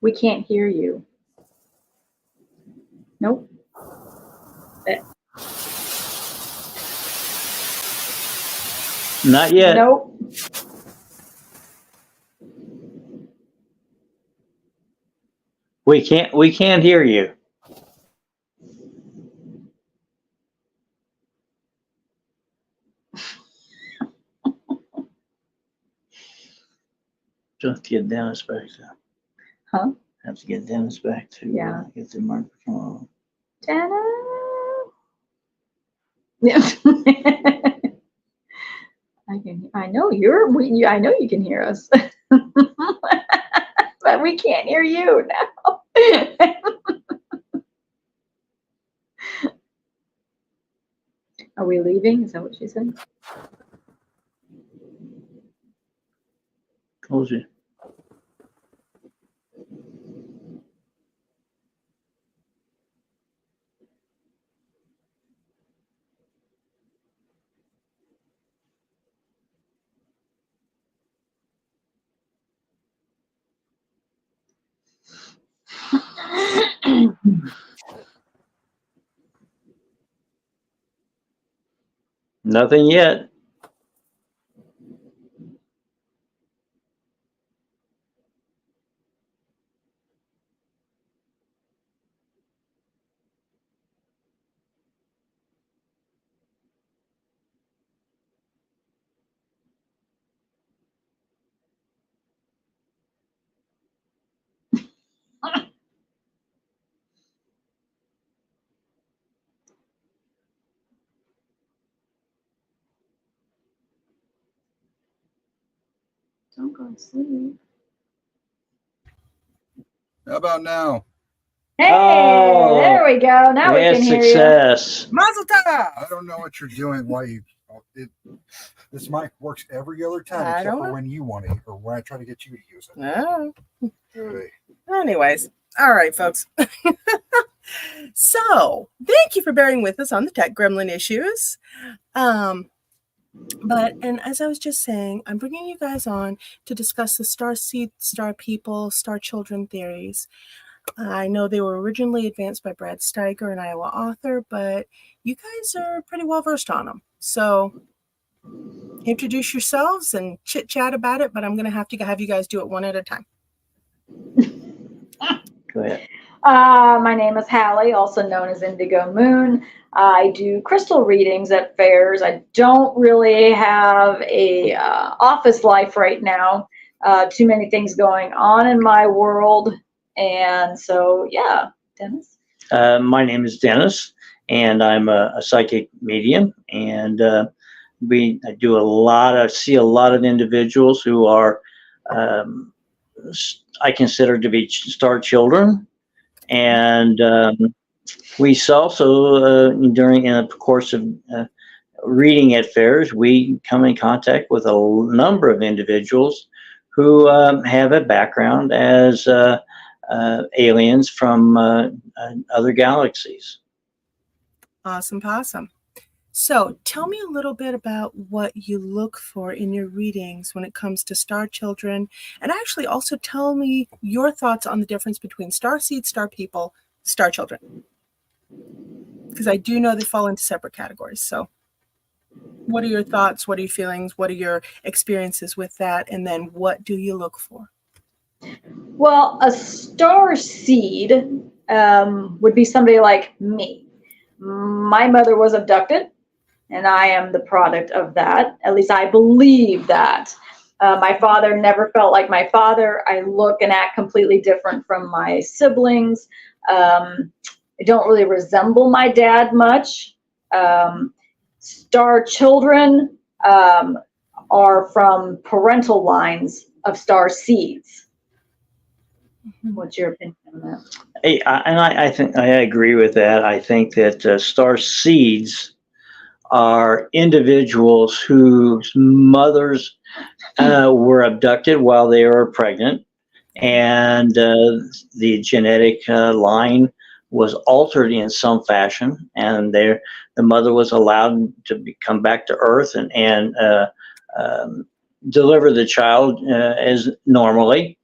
We can't hear you. Nope. Not yet. Nope. We can't hear you. Just get Dennis back to. Huh? Have to get Dennis back to get the microphone. Dennis. Yeah. I know you can hear us. But we can't hear you now. Are we leaving? Is that what she said? Told you. Nothing yet. Don't go to sleep. How about now? Hey, there we go. Now we can hear success. you. Mazel tov! I don't know what you're doing. This mic works every other time except for when you want it or when I try to get you to use it. Oh. Hey. Anyways, all right, folks. So, thank you for bearing with us on the Tech Gremlin issues. And as I was just saying, I'm bringing you guys on to discuss the Starseed, Star People, Star Children theories. I know they were originally advanced by Brad Steiger, an Iowa author, but you guys are pretty well versed on them. So introduce yourselves and chit chat about it, but I'm going to have you guys do it one at a time. Go ahead. My name is Hallie, also known as Indigo Moon. I do crystal readings at fairs. I don't really have a office life right now. Too many things going on in my world. And so, yeah, Dennis. My name is Dennis, and I'm a psychic medium, and I see a lot of individuals who are I consider to be star children, and we also in the course of reading at fairs, we come in contact with a number of individuals who have a background as aliens from other galaxies. Awesome possum. So tell me a little bit about what you look for in your readings when it comes to star children, and actually also tell me your thoughts on the difference between Starseed, Star People, Star Children. Because I do know they fall into separate categories. So what are your thoughts? What are your feelings? What are your experiences with that? And then what do you look for? Well, a starseed would be somebody like me. My mother was abducted, and I am the product of that. At least I believe that. My father never felt like my father. I look and act completely different from my siblings. I don't really resemble my dad much. Star children are from parental lines of star seeds. What's your opinion on that? I think I agree with that. I think that star seeds are individuals whose mothers were abducted while they were pregnant, and the genetic line was altered in some fashion, and the mother was allowed to come back to Earth and deliver the child as normally.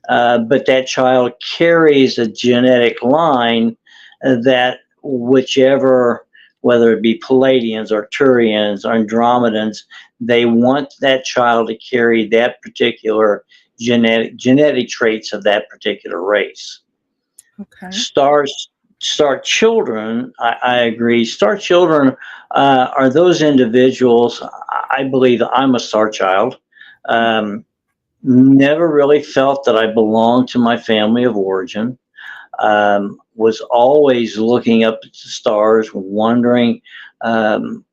but that child carries a genetic line that whichever, whether it be Palladians, Arcturians, Andromedans, they want that child to carry that particular genetic traits of that particular race. Okay. Star children, I agree. Star children are those individuals. I believe I'm a star child. Never really felt that I belonged to my family of origin. Was always looking up at the stars, wondering, am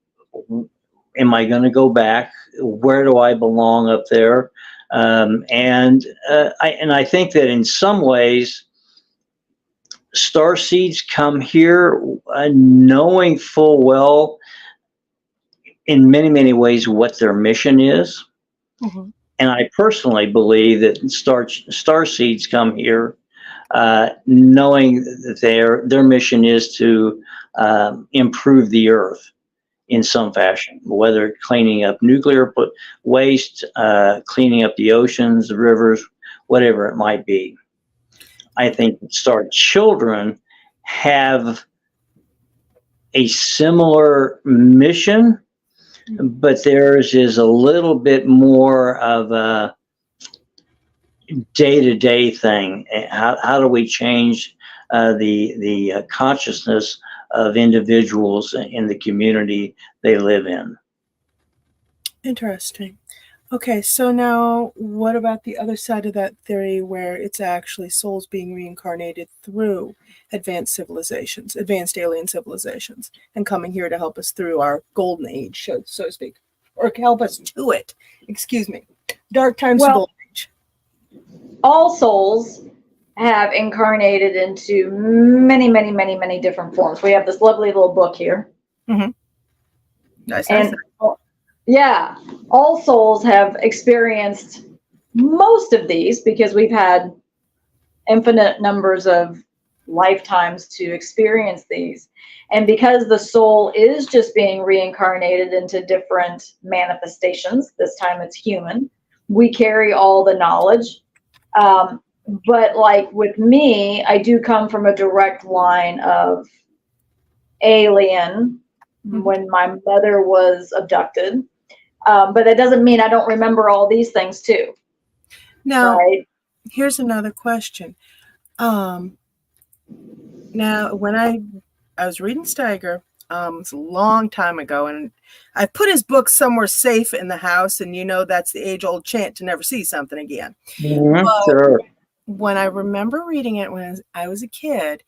I going to go back? Where do I belong up there? And I think that in some ways, starseeds come here knowing full well, in many, many ways, what their mission is. Mm-hmm. And I personally believe that starseeds come here knowing that their mission is to improve the Earth in some fashion, whether cleaning up nuclear waste, cleaning up the oceans, the rivers, whatever it might be. I think star children have a similar mission, but theirs is a little bit more of a day-to-day thing. How do we change the consciousness of individuals in the community they live in? Interesting. Okay, so now what about the other side of that theory where it's actually souls being reincarnated through advanced civilizations, advanced alien civilizations, and coming here to help us through our golden age, so to speak, or help us to it, excuse me, dark times to golden age? All souls have incarnated into many, many, many, many different forms. We have this lovely little book here. Mm-hmm. Nice. And yeah, all souls have experienced most of these because we've had infinite numbers of lifetimes to experience these. And because the soul is just being reincarnated into different manifestations, this time it's human, we carry all the knowledge. But like with me, I do come from a direct line of alien when my mother was abducted. But that doesn't mean I don't remember all these things too. Now, right? Here's another question. Now, when I was reading Steiger, it's a long time ago, and I put his book somewhere safe in the house, and that's the age-old chant to never see something again. Mm-hmm, sure. When I remember reading it when I was a kid,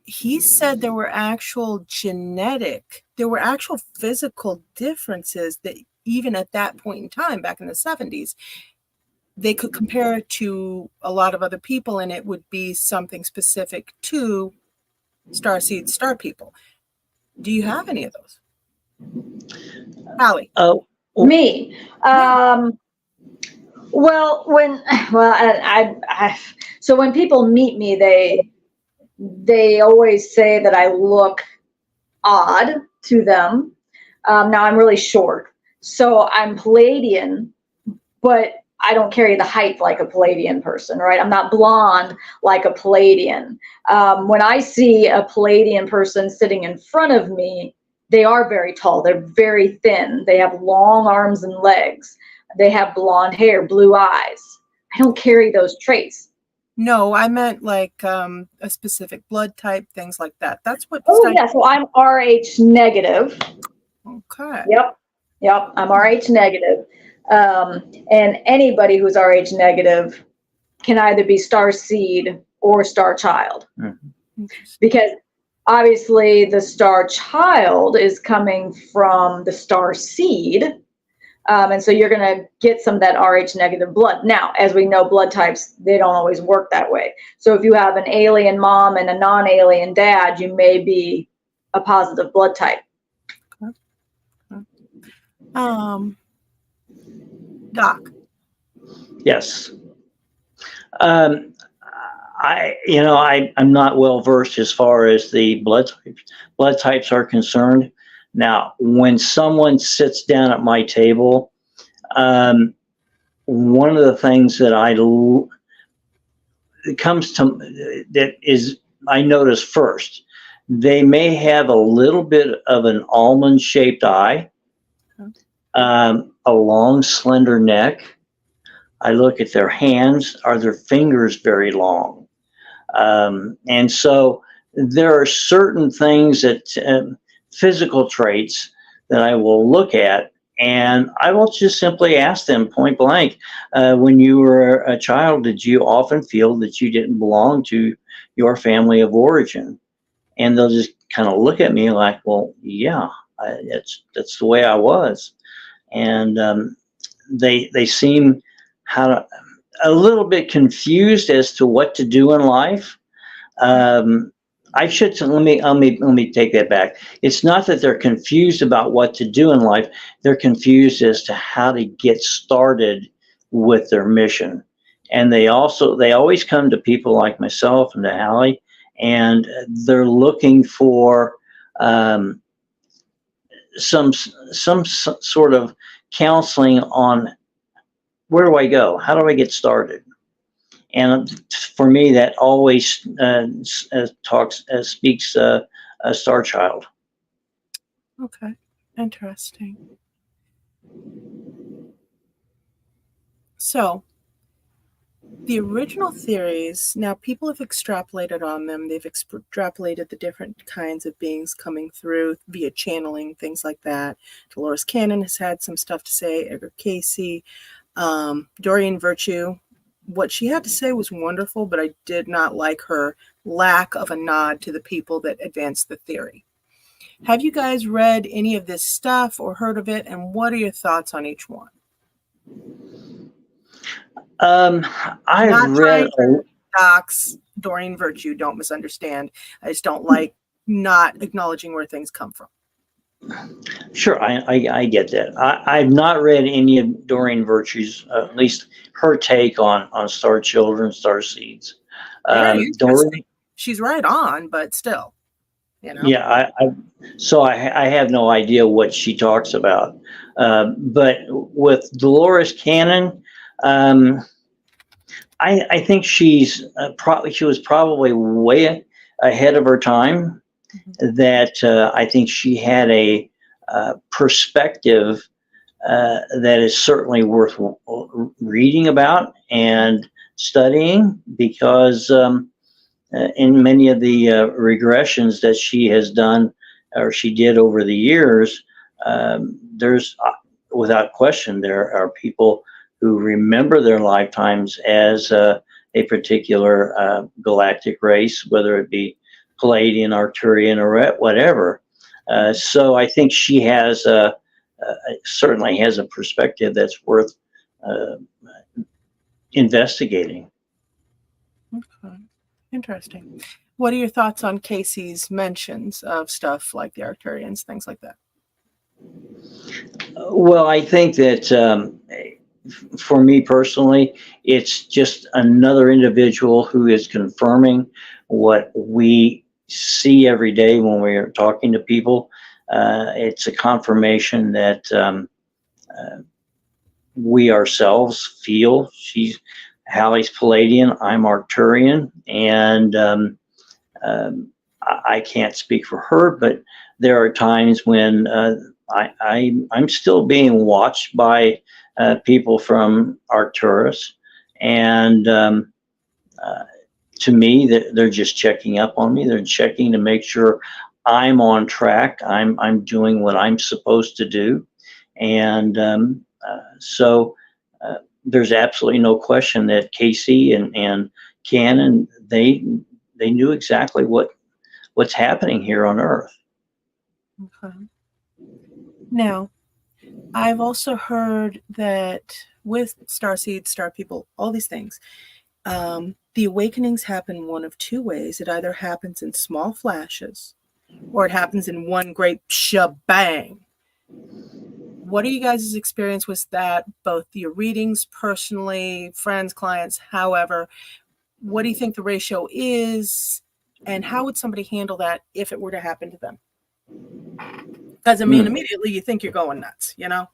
he said there were actual physical differences that even at that point in time, back in the 70s, they could compare it to a lot of other people, and it would be something specific to Starseed Star people. Do you have any of those? Allie? Me. So when people meet me, they always say that I look odd to them. Now I'm really short, so I'm Palladian, but I don't carry the height like a Palladian person, right? I'm not blonde like a Palladian. When I see a Palladian person sitting in front of me, they are very tall. They're very thin. They have long arms and legs. They have blonde hair, blue eyes. I don't carry those traits. No, I meant like a specific blood type, things like that. That's what. Oh, yeah. So I'm RH negative. Okay. Yep. I'm RH negative. And anybody who's RH negative can either be Starseed or Starchild. Mm-hmm. Because obviously the Starchild is coming from the Starseed. And so you're going to get some of that RH negative blood. Now, as we know, blood types, they don't always work that way. So if you have an alien mom and a non-alien dad, you may be a positive blood type. Doc. Yes. I'm not well versed as far as the blood types are concerned. Now, when someone sits down at my table, one of the things that comes to that is I notice first. They may have a little bit of an almond-shaped eye, a long, slender neck. I look at their hands. Are their fingers very long? And so there are certain things that physical traits that I will look at, and I will just simply ask them point blank, when you were a child, did you often feel that you didn't belong to your family of origin? And they'll just kind of look at me like, well, yeah, that's the way I was. And they seem a little bit confused as to what to do in life. Let me take that back. It's not that they're confused about what to do in life. They're confused as to how to get started with their mission. And they always come to people like myself and to Hallie, and they're looking for some sort of counseling on where do I go? How do I get started? And for me, that always speaks a star child. Okay, interesting. So, the original theories, now people have extrapolated on them. They've extrapolated the different kinds of beings coming through via channeling, things like that. Dolores Cannon has had some stuff to say, Edgar Casey, Doreen Virtue. What she had to say was wonderful, but I did not like her lack of a nod to the people that advanced the theory. Have you guys read any of this stuff or heard of it, and what are your thoughts on each one? I've read docs Doreen Virtue, don't misunderstand. I just don't like not acknowledging where things come from. Sure, I get that. I've not read any of Doreen Virtue's, at least her take on Starchildren, Starseeds. Doreen, she's right on, but still, you know. Yeah, I have no idea what she talks about. But with Dolores Cannon, I think she was probably way ahead of her time. Mm-hmm. That I think she had a perspective that is certainly worth reading about and studying, because in many of the regressions that she has done or she did over the years, there's without question there are people who remember their lifetimes as a particular galactic race, whether it be Palladian, Arcturian, or whatever. So I think she has certainly has a perspective that's worth investigating. Okay, interesting. What are your thoughts on Casey's mentions of stuff like the Arcturians, things like that? Well, I think that for me personally, it's just another individual who is confirming what we see every day when we are talking to people. It's a confirmation that we ourselves feel. Hallie's Palladian, I'm Arcturian, and I can't speak for her, but there are times when I'm still being watched by people from Arcturus, and to me, they're just checking up on me. They're checking to make sure I'm on track. I'm doing what I'm supposed to do, and so there's absolutely no question that Casey and Cannon they knew exactly what's happening here on Earth. Okay. Now, I've also heard that with Starseeds, Star People, all these things, the awakenings happen one of two ways. It either happens in small flashes or it happens in one great shebang. What are you guys' experience with that? Both your readings, personally, friends, clients, however, what do you think the ratio is? And how would somebody handle that if it were to happen to them? Because, I mean, immediately you think you're going nuts, you know?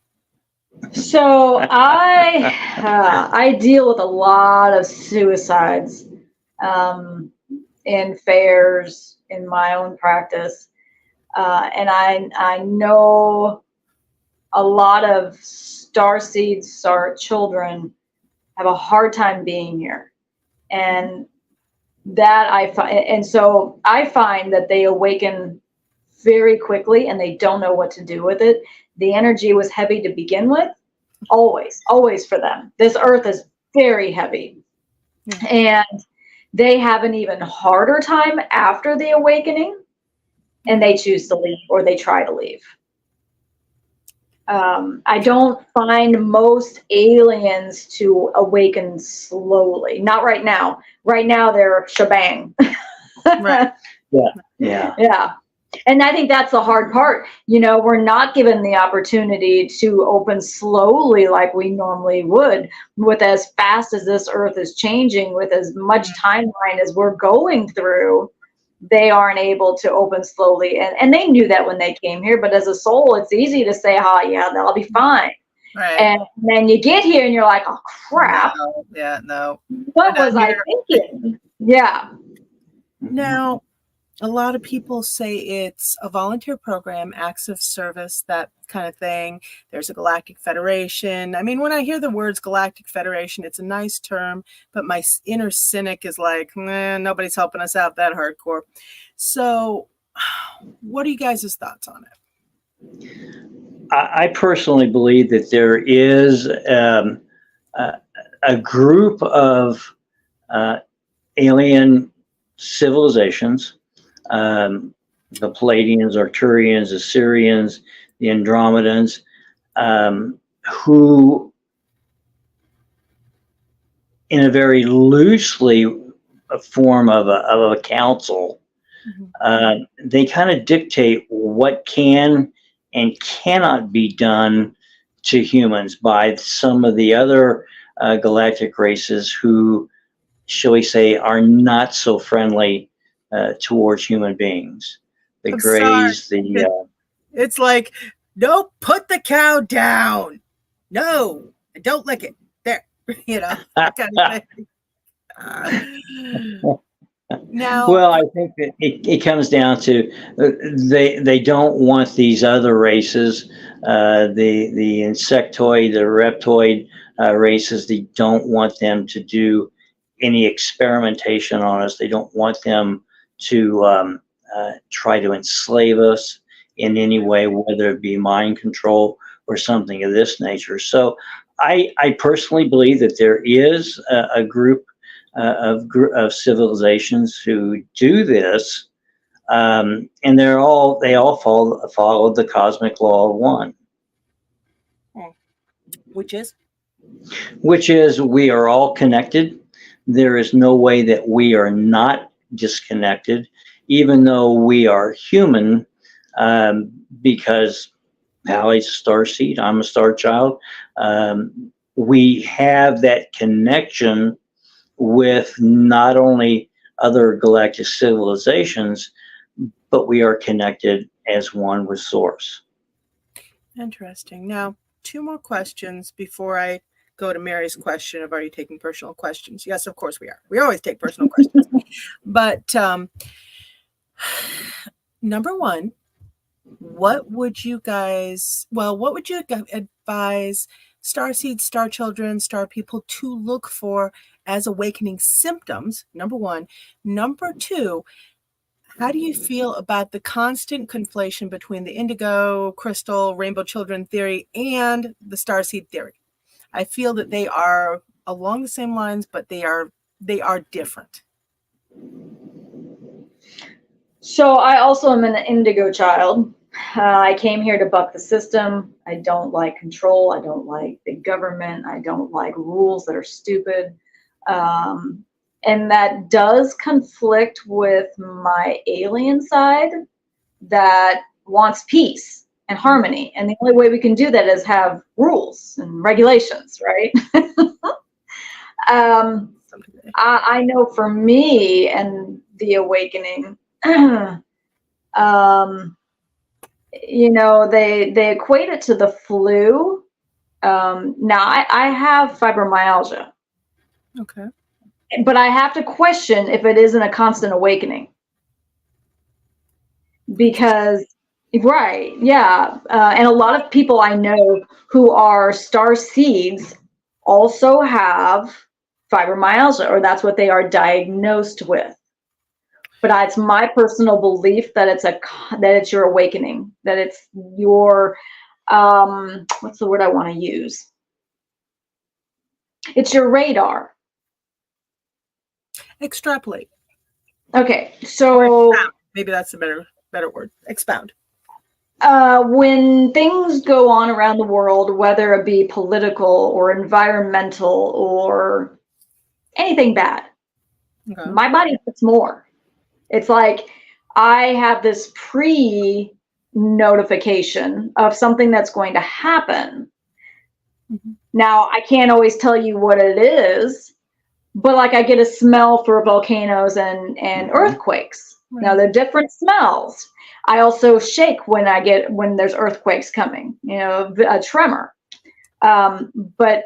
So I deal with a lot of suicides in fairs, in my own practice. And I know a lot of Starseeds Starchildren have a hard time being here. And that I find, and so I find that they awaken very quickly and they don't know what to do with it. The energy was heavy to begin with, always for them. This earth is very heavy. And they have an even harder time after the awakening, and they choose to leave, or they try to leave. I don't find most aliens to awaken slowly. Not right now. Right now they're shebang. Right. Yeah. And I think that's the hard part. You know, we're not given the opportunity to open slowly like we normally would, with as fast as this earth is changing, with as much timeline as we're going through. They aren't able to open slowly. And they knew that when they came here, but as a soul, it's easy to say, oh yeah, that'll be fine. Right. And then you get here and you're like, oh crap. No. Yeah, no. What was I thinking? Yeah. Now, a lot of people say it's a volunteer program, acts of service, that kind of thing. There's a Galactic Federation. I mean, when I hear the words Galactic Federation, it's a nice term, but my inner cynic is like, nobody's helping us out that hardcore. So what are you guys' thoughts on it? I personally believe that there is a group of alien civilizations, the Palladians, Arcturians, Assyrians, the Andromedans, who, in a very loosely form of a council, they kind of dictate what can and cannot be done to humans by some of the other galactic races who, shall we say, are not so friendly towards human beings. The Greys, it's like, no, put the cow down. No, don't lick it. There, you know, that kind of thing. Now, well, I think that it comes down to they don't want these other races, the insectoid, the reptoid races. They don't want them to do any experimentation on us. They don't want them to try to enslave us in any way, whether it be mind control or something of this nature. So I personally believe that there is a group of civilizations who do this, and they all follow the cosmic law of one, which is we are all connected. There is no way that we are not disconnected, even though we are human, because Hallie's a starseed, I'm a star child. We have that connection with not only other galactic civilizations, but we are connected as one with Source. Interesting. Now, 2 more questions before I go to Mary's question of, are you taking personal questions? Yes, of course we are. We always take personal questions. But number 1, what would you advise Starseeds, Star Children, Star people to look for as awakening symptoms? Number 1. Number 2, how do you feel about the constant conflation between the Indigo, Crystal, Rainbow Children theory and the Starseed theory? I feel that they are along the same lines, but they are different. So I also am an Indigo child. I came here to buck the system. I don't like control. I don't like big government. I don't like rules that are stupid. And that does conflict with my alien side that wants peace and harmony. And the only way we can do that is have rules and regulations, right? I know for me and the awakening, you know, they equate it to the flu. Now I have fibromyalgia. Okay. but I have to question if it isn't a constant awakening. Because, right, yeah. And a lot of people I know who are star seeds also have fibromyalgia, or that's what they are diagnosed with. But it's my personal belief that it's your awakening, that it's your, what's the word I want to use? It's your radar. Extrapolate. Okay, so maybe that's a better word. Expound. When things go on around the world, whether it be political or environmental or anything bad, Okay. my body gets more. It's like I have this pre-notification of something that's going to happen. Mm-hmm. Now, I can't always tell you what it is, but like I get a smell for volcanoes and earthquakes. Right. Now, they're different smells. I also shake when there's earthquakes coming, a tremor. But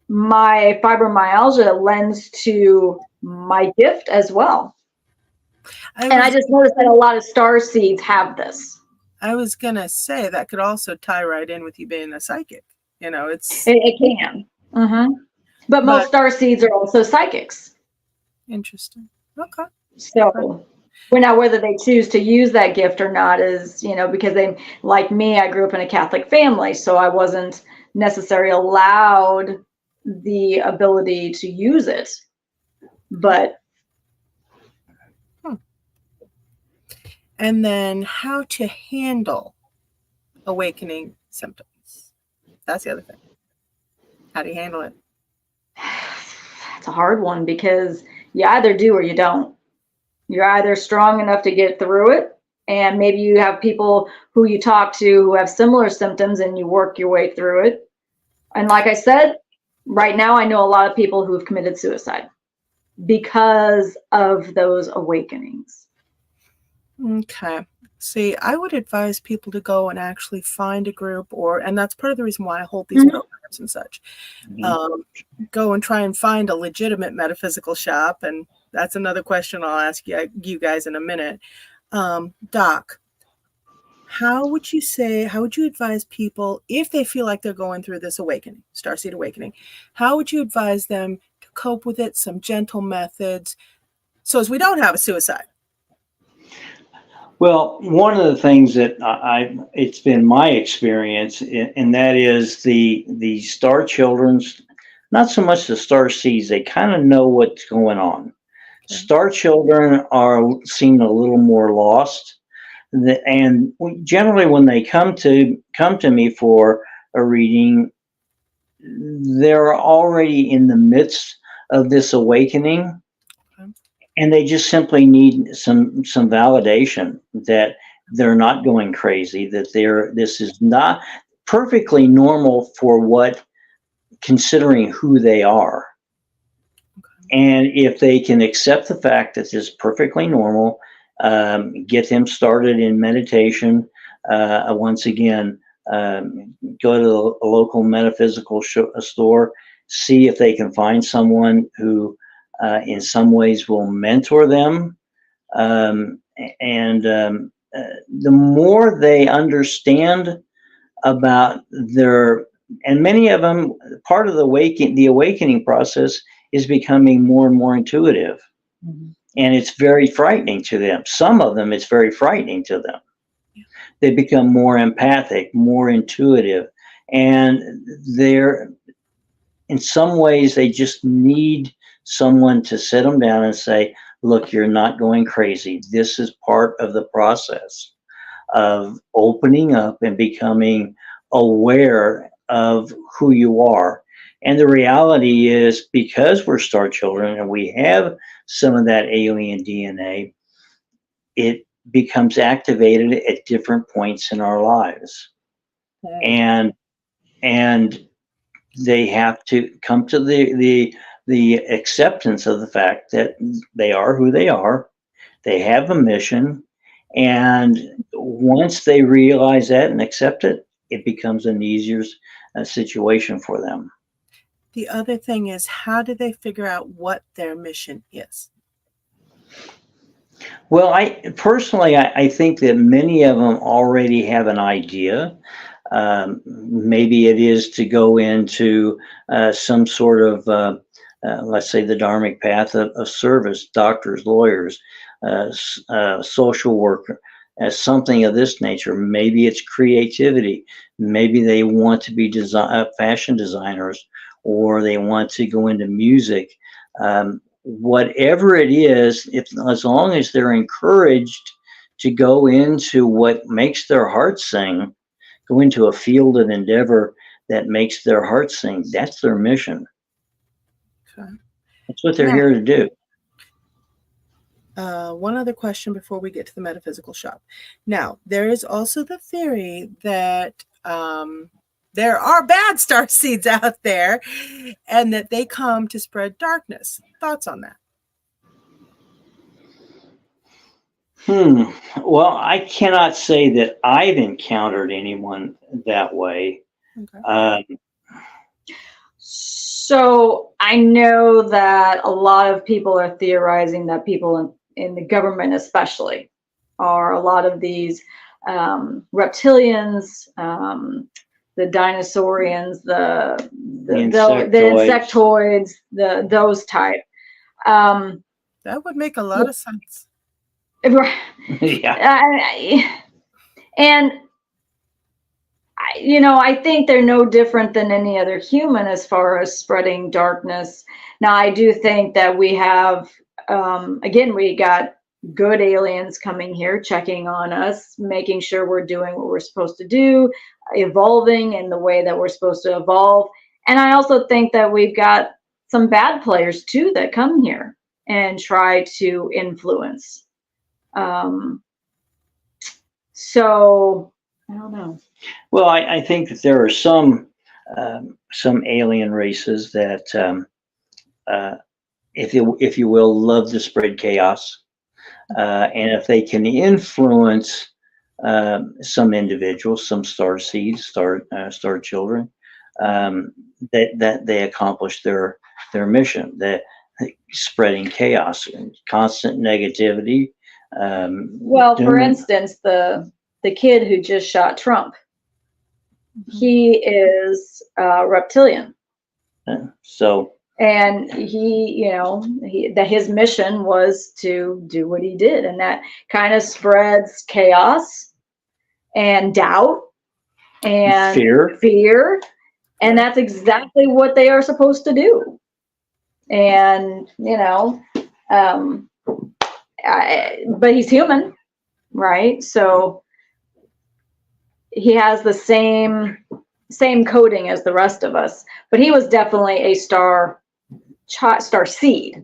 my fibromyalgia lends to my gift as well. I just noticed that a lot of star seeds have this. I was going to say that could also tie right in with you being a psychic. It can. Mm-hmm. But most star seeds are also psychics. Interesting. Okay. So, now whether they choose to use that gift or not is, because they, like me, I grew up in a Catholic family, so I wasn't necessarily allowed the ability to use it. But. And then how to handle awakening symptoms. That's the other thing. How do you handle it? It's a hard one because you either do or you don't. You're either strong enough to get through it, and maybe you have people who you talk to who have similar symptoms and you work your way through it. And like I said, right now I know a lot of people who've committed suicide because of those awakenings. Okay. See, I would advise people to go and actually find a group, and that's part of the reason why I hold these programs and such. Go and try and find a legitimate metaphysical shop, and that's another question I'll ask you guys in a minute. Doc, how would you advise people if they feel like they're going through this awakening, starseed awakening? How would you advise them to cope with it? Some gentle methods, so as we don't have a suicide. Well, one of the things that it's been my experience, and that is the star children's, not so much the star seeds, they kind of know what's going on. Okay. Star children seem a little more lost, and generally when they come to me for a reading, they're already in the midst of this awakening. And they just simply need some validation that they're not going crazy, that this is not perfectly normal for considering who they are. And if they can accept the fact that this is perfectly normal, get them started in meditation. Once again, go to a local metaphysical store, see if they can find someone who in some ways will mentor them. The more they understand about and many of them, part of the awakening process is becoming more and more intuitive. Mm-hmm. And it's very frightening to them. Some of them, it's very frightening to them. Yeah. They become more empathic, more intuitive, and in some ways, they just need someone to sit them down and say, look, you're not going crazy. This is part of the process of opening up and becoming aware of who you are. And the reality is, because we're star children and we have some of that alien DNA, it becomes activated at different points in our lives. Okay. And they have to come to the acceptance of the fact that they are who they are. They have a mission. And once they realize that and accept it, it becomes an easier situation for them. The other thing is, how do they figure out what their mission is? Well, I think that many of them already have an idea. Maybe it is to go into some sort of, let's say, the dharmic path of service, doctors, lawyers, social worker, as something of this nature. Maybe it's creativity. Maybe they want to be fashion designers, or they want to go into music. Whatever it is, as long as they're encouraged to go into what makes their heart sing, go into a field of endeavor that makes their heart sing, that's their mission. Okay. That's what they're here to do. One other question before we get to the metaphysical shop. Now, there is also the theory that there are bad star seeds out there and that they come to spread darkness. Thoughts on that? Well, I cannot say that I've encountered anyone that way. Okay. So I know that a lot of people are theorizing that people in the government especially are a lot of these reptilians, the dinosaurians, the insectoids, those type. That would make a lot of sense. Yeah. And I think they're no different than any other human as far as spreading darkness. Now, I do think that we have, again, we got good aliens coming here, checking on us, making sure we're doing what we're supposed to do, evolving in the way that we're supposed to evolve. And I also think that we've got some bad players too that come here and try to influence. So I don't know. Well, I think that there are some alien races that, if you will, love to spread chaos, and if they can influence some individuals, some starseeds, star children, that they accomplish their mission, that spreading chaos and constant negativity. Well, for instance, the kid who just shot Trump, he is reptilian. So. And that his mission was to do what he did, and that kind of spreads chaos and doubt and fear, and that's exactly what they are supposed to do. And but he's human, right? So he has the same coding as the rest of us, but he was definitely a star seed,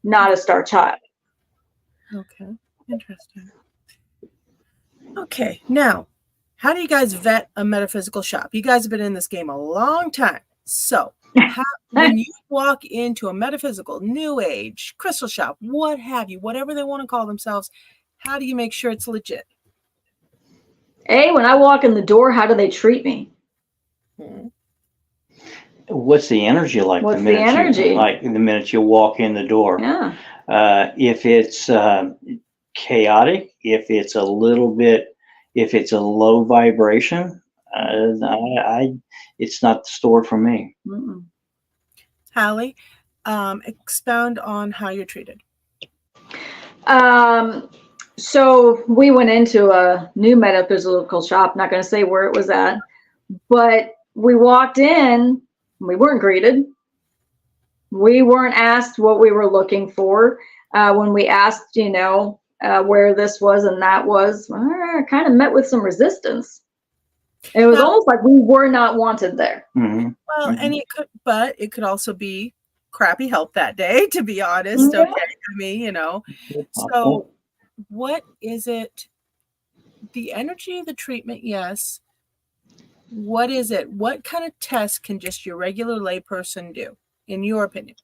not a star child. Okay, interesting. Okay, now, how do you guys vet a metaphysical shop? You guys have been in this game a long time. So, when you walk into a metaphysical, new age, crystal shop, what have you, whatever they want to call themselves, how do you make sure it's legit? When I walk in the door, how do they treat me? What's the energy like? What's the energy? Like the minute you walk in the door. Yeah. If it's chaotic, if it's a little bit, if it's a low vibration, it's not the store for me. Mm-mm. Hallie, expound on how you're treated. So we went into a new metaphysical shop, not going to say where it was at, but we walked in, we weren't greeted. We weren't asked what we were looking for. When we asked, where this was and that was, kind of met with some resistance. It was almost like we were not wanted there. Mm-hmm. Well, and it could also be crappy help that day, to be honest. Yeah. Okay. I mean, so what is it? The energy of the treatment, yes. What is it? What kind of test can just your regular layperson do, in your opinion?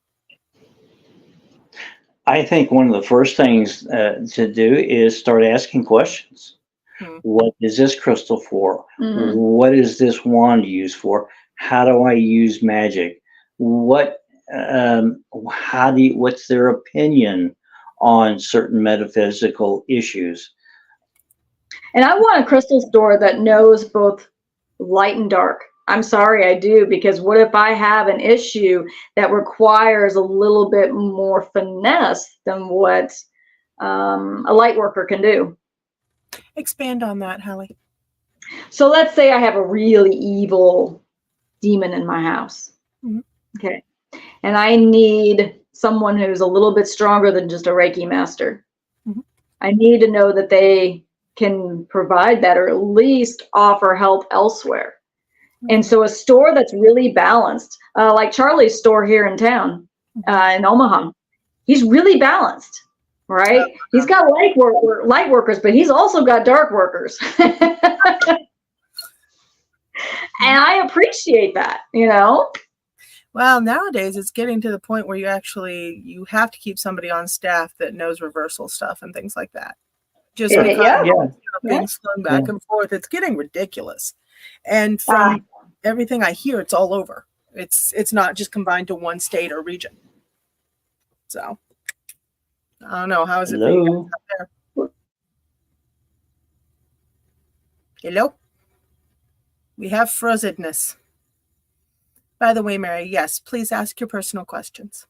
I think one of the first things to do is start asking questions. What is this crystal for? Mm-hmm. What is this wand used for? How do I use magic? what's their opinion on certain metaphysical issues. And I want a crystal store that knows both light and dark. I'm sorry, I do, because what if I have an issue that requires a little bit more finesse than what a light worker can do? Expand on that, Hallie. So let's say I have a really evil demon in my house. Mm-hmm. Okay. And I need someone who's a little bit stronger than just a Reiki master. Mm-hmm. I need to know that they can provide that or at least offer help elsewhere. Mm-hmm. And so a store that's really balanced, like Charlie's store here in town, in Omaha, he's really balanced, right? He's got light workers, but he's also got dark workers. And I appreciate that, you know? Well, nowadays it's getting to the point where you have to keep somebody on staff that knows reversal stuff and things like that. Just because things flung back and forth, it's getting ridiculous. And from everything I hear, it's all over. It's not just confined to one state or region. So I don't know. How is it for you guys up there? Hello? We have frozenness. By the way, Mary, yes, please ask your personal questions.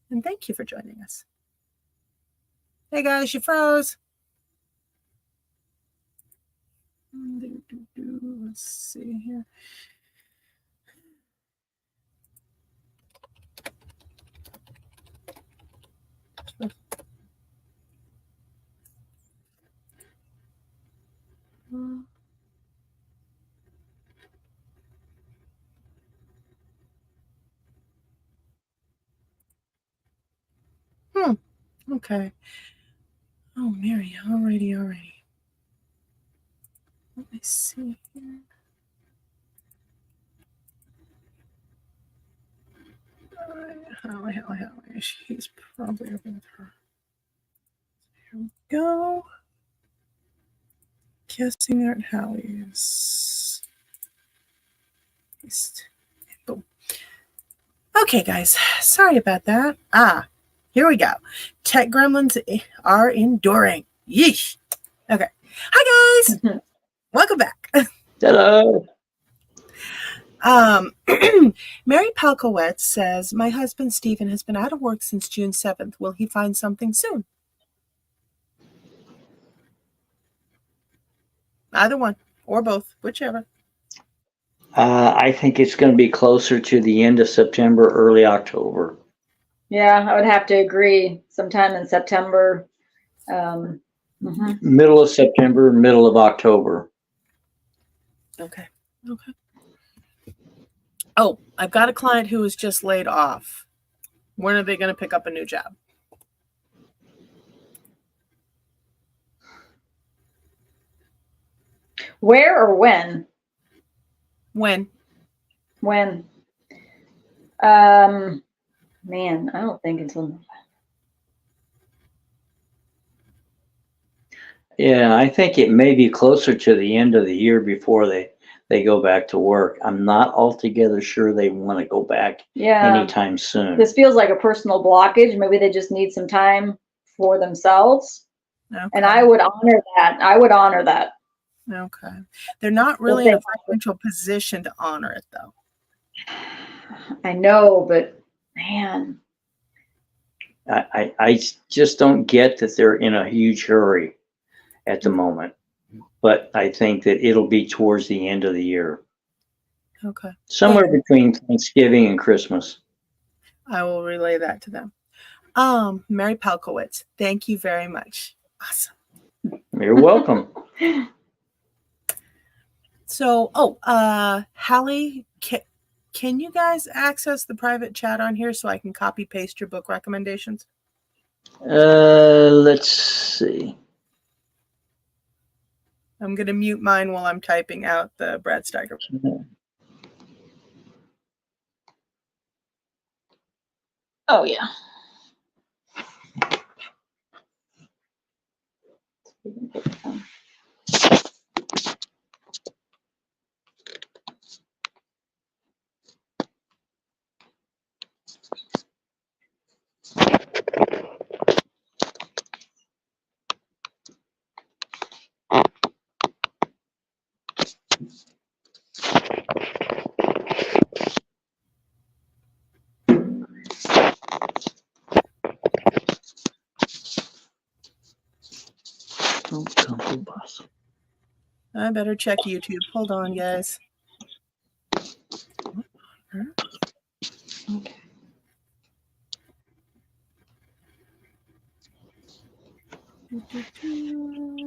And thank you for joining us. Hey guys, you froze. Let's see here. Okay. Oh, Mary, alrighty. Let me see here. Hallie. She's probably over with her. Here we go. Guessing at Hallie's. Boom. Okay, guys. Sorry about that. Here we go. Tech gremlins are enduring. Yeesh. Okay. Hi, guys. Welcome back. Hello. Mary Palkowitz says, my husband Stephen has been out of work since June 7th. Will he find something soon? Either one or both, whichever. I think it's going to be closer to the end of September, early October. Yeah, I would have to agree. Sometime in September. Middle of September, middle of October. Okay. Oh, I've got a client who was just laid off. When are they going to pick up a new job? Where or when? When? Man, I don't think until November. Yeah, I think it may be closer to the end of the year before they go back to work. I'm not altogether sure they want to go back anytime soon. This feels like a personal blockage. Maybe they just need some time for themselves. Okay. And I would honor that. Okay. They're not really in a financial position to honor it, though. I know, but man. I just don't get that they're in a huge hurry at the moment. But I think that it'll be towards the end of the year. Okay. Somewhere between Thanksgiving and Christmas. I will relay that to them. Mary Palkowitz, thank you very much. Awesome. You're welcome. So, Hallie, can you guys access the private chat on here so I can copy paste your book recommendations? Let's see. I'm going to mute mine while I'm typing out the Brad Steiger. Oh, yeah. I better check YouTube. Hold on, guys. Okay.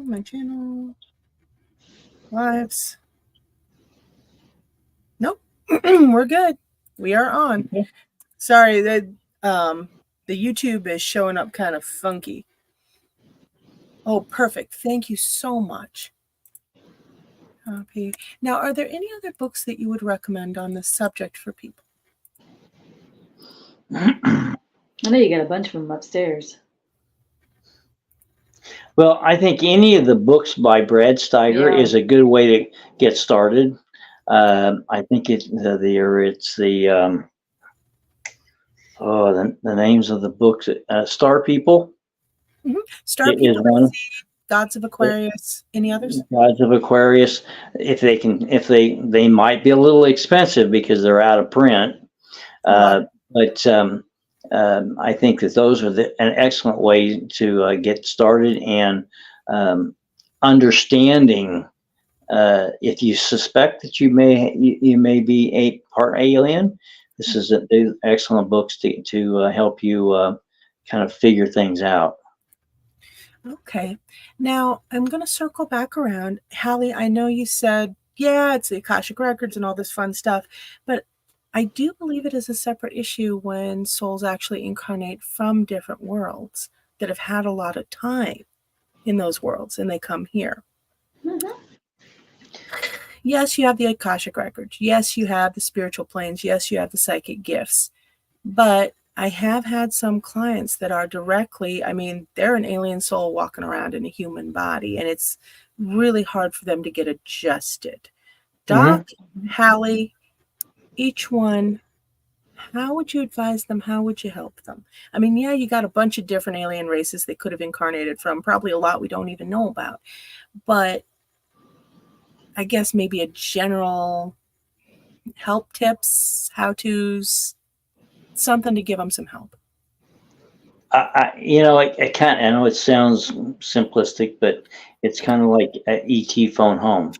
My channel. Lives. Nope. We're good. We are on. Okay. Sorry, the YouTube is showing up kind of funky. Oh, perfect. Thank you so much. Copy. Now, are there any other books that you would recommend on this subject for people? I know you got a bunch of them upstairs. Well, I think any of the books by Brad Steiger Yeah. is a good way to get started. I think it's the names of the books. Star People Star is People, one. Gods of Aquarius. Any others? Gods of Aquarius. If they might be a little expensive because they're out of print. But I think that those are an excellent way to get started and understanding. If you suspect that you may be a part alien, this is excellent books to help you kind of figure things out. Okay. Now, I'm going to circle back around. Hallie, I know you said, yeah, it's the Akashic Records and all this fun stuff, but I do believe it is a separate issue when souls actually incarnate from different worlds that have had a lot of time in those worlds and they come here. Mm-hmm. Yes, you have the Akashic Records. Yes, you have the spiritual planes. Yes, you have the psychic gifts. But I have had some clients that are directly, I mean, they're an alien soul walking around in a human body, and it's really hard for them to get adjusted. Doc, Hallie, each one, how would you advise them? How would you help them? I mean, yeah, you got a bunch of different alien races they could have incarnated from, probably a lot we don't even know about. But I guess maybe a general help tips, how-tos, something to give them some help. I know it sounds simplistic, but it's kind of like an ET phone home.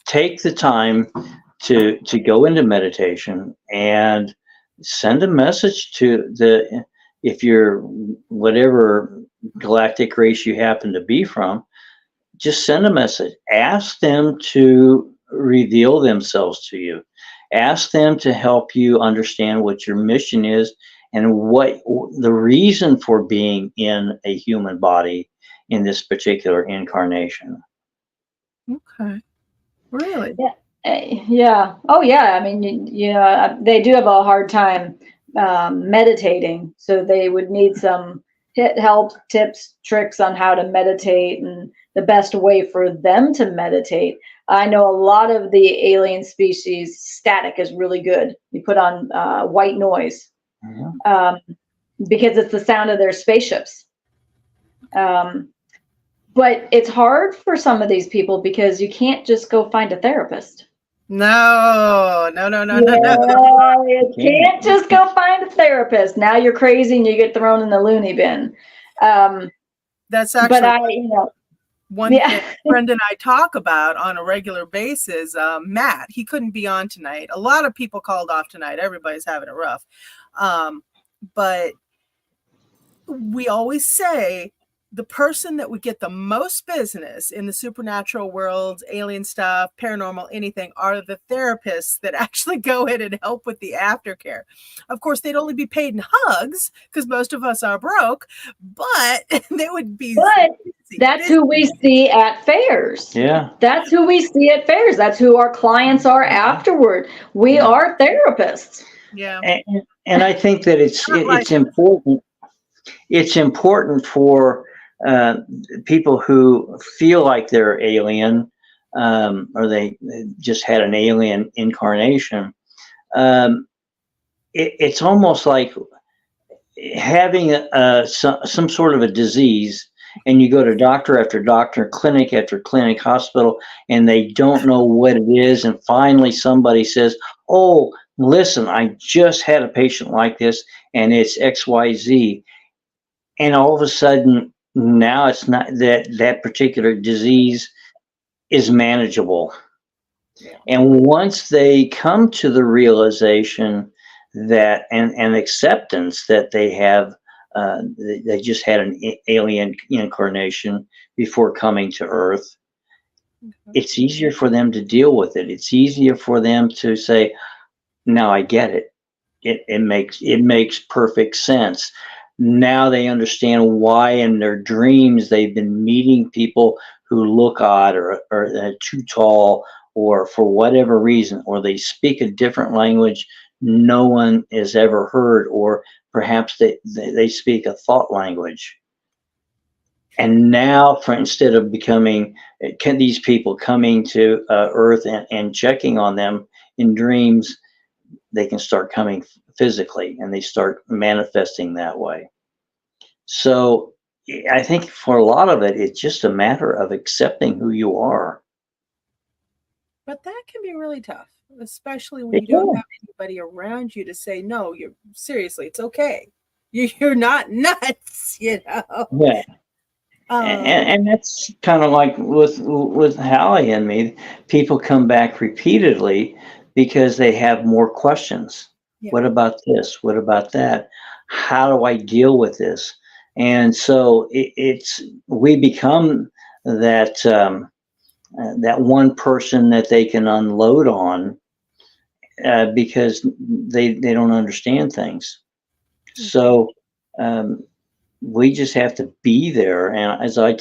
Take the time to go into meditation and send a message to if you're whatever galactic race you happen to be from, just send a message. Ask them to reveal themselves to you. Ask them to help you understand what your mission is and what the reason for being in a human body in this particular incarnation. Okay. Really? Yeah. Oh, yeah. I mean, they do have a hard time meditating, so they would need some help, tips, tricks on how to meditate and the best way for them to meditate. I know a lot of the alien species static is really good. You put on white noise because it's the sound of their spaceships. But it's hard for some of these people because you can't just go find a therapist. No. You can't just go find a therapist. Now you're crazy and you get thrown in the loony bin. That's actually one yeah. thing Brenda and I talk about on a regular basis. Matt, he couldn't be on tonight. A lot of people called off tonight. Everybody's having it rough. But we always say the person that would get the most business in the supernatural world, alien stuff, paranormal, anything, are the therapists that actually go in and help with the aftercare. Of course, they'd only be paid in hugs because most of us are broke, but they would be. But that's who we see at fairs. Yeah. That's who we see at fairs. That's who our clients are afterward. We are therapists. Yeah. And I think that it's important. It's important for people who feel like they're alien or they just had an alien incarnation. it's almost like having some sort of a disease, and you go to doctor after doctor, clinic after clinic, hospital, and they don't know what it is. And finally somebody says, oh, listen, I just had a patient like this and it's XYZ. And all of a sudden now it's not that particular disease is manageable. Yeah. And once they come to the realization that and acceptance that they have, they just had an alien incarnation before coming to Earth, it's easier for them to deal with it. It's easier for them to say, now I get it. It makes perfect sense. Now they understand why in their dreams they've been meeting people who look odd or too tall, or for whatever reason, or they speak a different language no one has ever heard, or perhaps they speak a thought language. And now, instead of these people coming to Earth and checking on them in dreams, they can start coming physically, and they start manifesting that way. So I think for a lot of it, it's just a matter of accepting who you are. But that can be really tough, especially when you don't have anybody around you to say, no, you're seriously, it's okay. You're not nuts, you know? Yeah. And that's kind of like with Hallie and me. People come back repeatedly because they have more questions. Yeah. What about this? What about that? How do I deal with this? And so we become that that one person that they can unload on because they don't understand things. Mm-hmm. So we just have to be there. And as I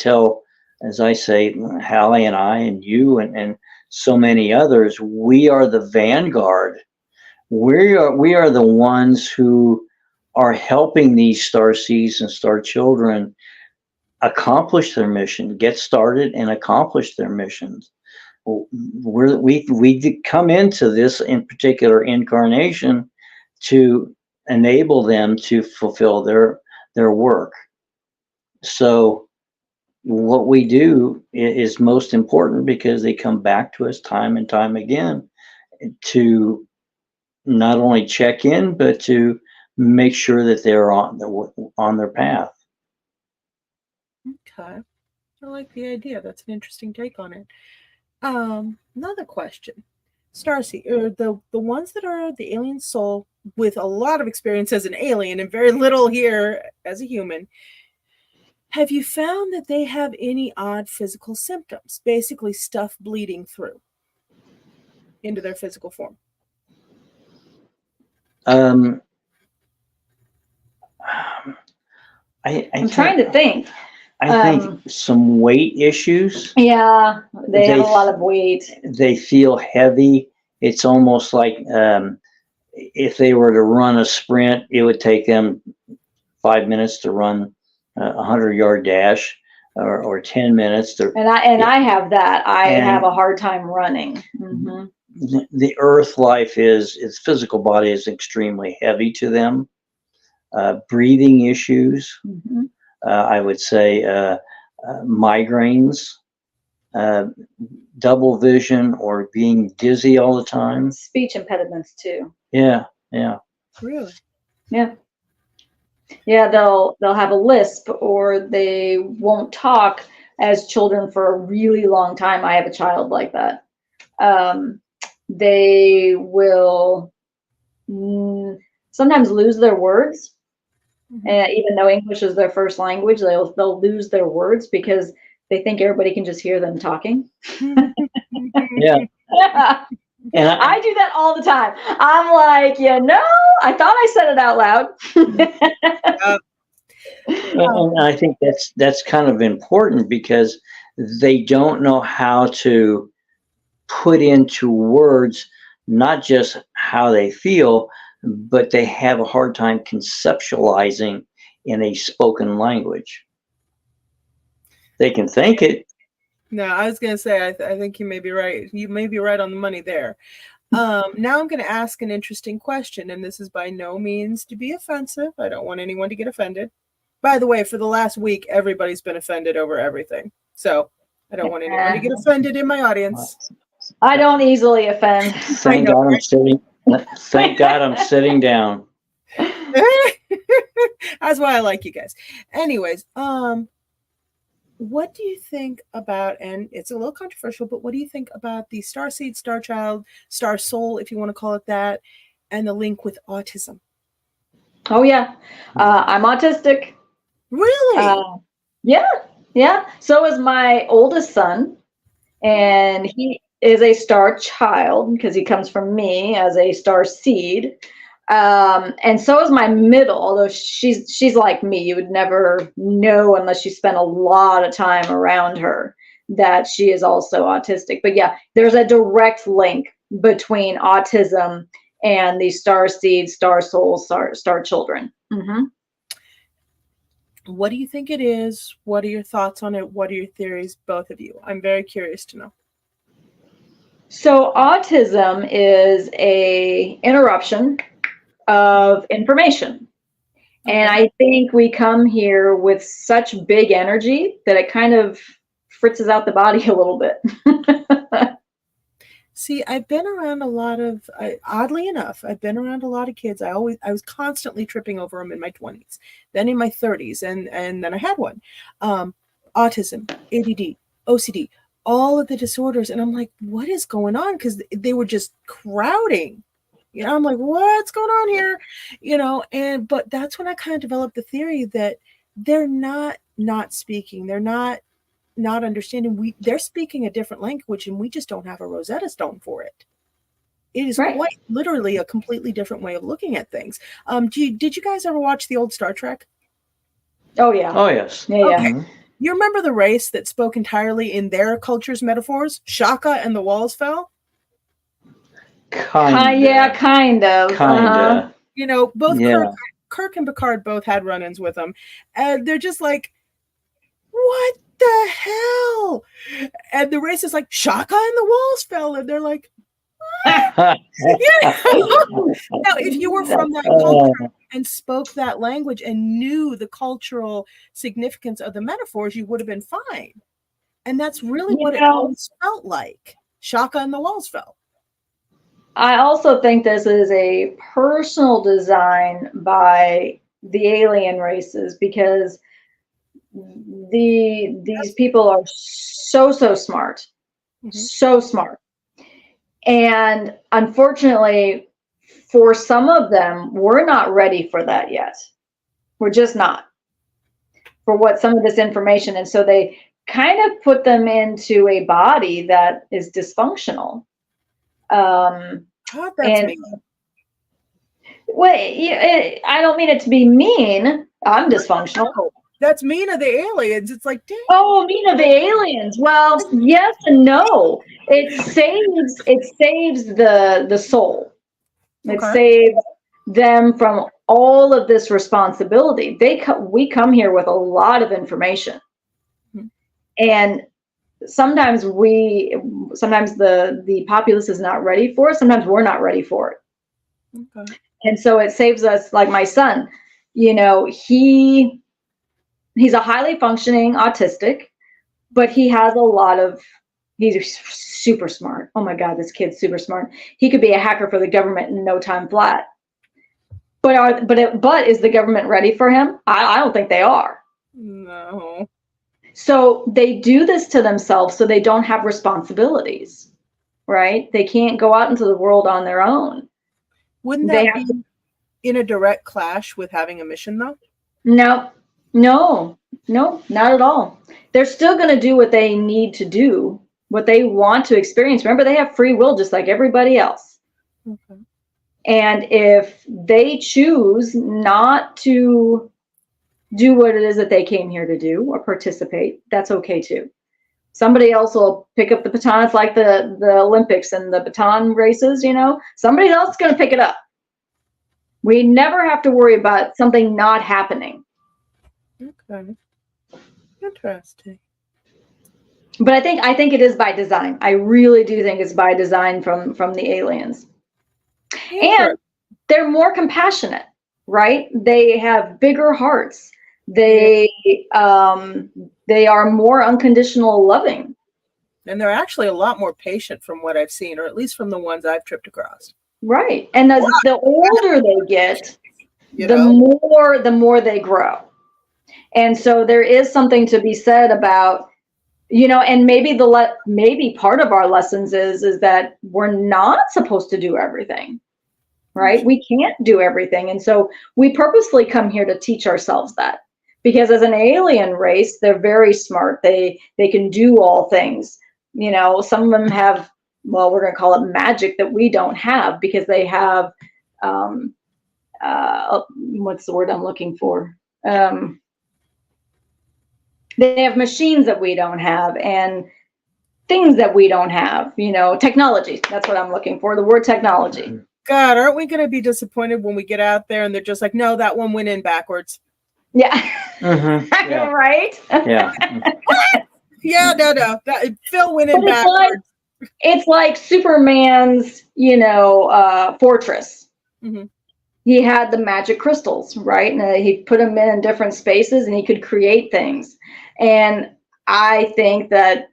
say, Hallie and I and you and so many others, we are the vanguard. We are the ones who are helping these starseeds and starchildren accomplish their mission, get started and accomplish their missions. We come into this in particular incarnation to enable them to fulfill their work. So what we do is most important, because they come back to us time and time again to not only check in, but to make sure that they're on their path. Okay. I like the idea. That's an interesting take on it. Another question. Starseed, or the ones that are the alien soul with a lot of experience as an alien and very little here as a human, have you found that they have any odd physical symptoms? Basically stuff bleeding through into their physical form. I'm trying to think. I think some weight issues. Yeah, they have a lot of weight. They feel heavy. It's almost like if they were to run a sprint, it would take them 5 minutes to run a 100-yard dash, or 10 minutes. I have that. I have a hard time running. Mm-hmm. The Earth life its physical body is extremely heavy to them. Breathing issues. Mm-hmm. I would say migraines, double vision, or being dizzy all the time. Speech impediments too. Yeah. Really? Yeah. Yeah, they'll have a lisp, or they won't talk as children for a really long time. I have a child like that. They will sometimes lose their words. And even though English is their first language, they'll lose their words because they think everybody can just hear them talking. Yeah. And I do that all the time. I'm like, I thought I said it out loud. And I think that's kind of important, because they don't know how to put into words not just how they feel, but they have a hard time conceptualizing in a spoken language. They can think it. No, I was going to say, I think you may be right. You may be right on the money there. Now I'm going to ask an interesting question, and this is by no means to be offensive. I don't want anyone to get offended. By the way, for the last week, everybody's been offended over everything. So I don't want anyone to get offended in my audience. I don't easily offend. Thank God I'm sitting. Thank God I'm sitting down. That's why I like you guys. Anyways, what do you think about, and it's a little controversial, but what do you think about the Starseed, Starchild, Star Soul, if you want to call it that, and the link with autism? Oh yeah, I'm autistic. Really? Yeah. So is my oldest son, and he is a star child because he comes from me as a star seed. And so is my middle, although she's like me. You would never know unless you spent a lot of time around her that she is also autistic. But yeah, there's a direct link between autism and the star seed, star souls, star children. Mm-hmm. What do you think it is? What are your thoughts on it? What are your theories, both of you? I'm very curious to know. So autism is a interruption of information. And I think we come here with such big energy that it kind of fritzes out the body a little bit. See, I've been around a lot of, oddly enough, I've been around a lot of kids. I was constantly tripping over them in my 20s, then in my 30s, and then I had one. Autism, ADD, OCD, all of the disorders. And I'm like, what is going on? Because they were just crowding. You know, I'm like, what's going on here? You know, but that's when I kind of developed the theory that they're not speaking. They're not understanding. They're speaking a different language, and we just don't have a Rosetta Stone for it. It is quite literally a completely different way of looking at things. Did you guys ever watch the old Star Trek? Oh yeah. Oh yes. Yeah. Okay. You remember the race that spoke entirely in their culture's metaphors? Shaka and the walls fell? Yeah, kind of. Kinda. You know, both Kirk and Picard both had run-ins with them. And they're just like, what the hell? And the race is like, Shaka and the walls fell. And they're like, what? Now, if you were from that culture and spoke that language and knew the cultural significance of the metaphors, you would have been fine. And that's really what it always felt like. Shaka and the walls fell. I also think this is a personal design by the alien races because these people are so smart, so smart. And unfortunately, for some of them, we're not ready for that yet. We're just not for what some of this information. And so they kind of put them into a body that is dysfunctional. That's mean. Well, I don't mean it to be mean. I'm dysfunctional. That's mean of the aliens. It's like, dang. Oh, mean of the aliens. Well, yes and no. It saves the soul. It saves them from all of this responsibility. We come here with a lot of information, and sometimes the populace is not ready for it. Sometimes we're not ready for it. Okay. And so it saves us, like my son, you know, he's a highly functioning autistic, but he's super smart. Oh my God, this kid's super smart. He could be a hacker for the government in no time flat. But is the government ready for him? I don't think they are. No. So they do this to themselves so they don't have responsibilities, right? They can't go out into the world on their own. Wouldn't that be in a direct clash with having a mission, though? No, not at all. They're still going to do what they need to do, what they want to experience. Remember, they have free will just like everybody else. Okay. And if they choose not to do what it is that they came here to do or participate, that's okay too. Somebody else will pick up the baton. It's like the Olympics and the baton races, you know, somebody else is going to pick it up. We never have to worry about something not happening. Okay. Interesting. But I think it is by design. I really do think it's by design from the aliens. And they're more compassionate, right? They have bigger hearts. They are more unconditional loving. And they're actually a lot more patient from what I've seen, or at least from the ones I've tripped across. Right. And the older they get, the more they grow. And so there is something to be said about, and maybe part of our lessons is that we're not supposed to do everything, right? We can't do everything. And so we purposely come here to teach ourselves that, because as an alien race, they're very smart. They can do all things. Some of them have, well, we're going to call it magic that we don't have, because they have, what's the word I'm looking for? They have machines that we don't have, and things that we don't have, technology. That's what I'm looking for, the word technology. God, aren't we going to be disappointed when we get out there and they're just like, no, that one went in backwards? Yeah. Mm-hmm. Yeah. Right? Yeah. What? Yeah, no. Phil went in backwards. It's like Superman's, fortress. Mm-hmm. He had the magic crystals, right? And he put them in different spaces, and he could create things. And I think that,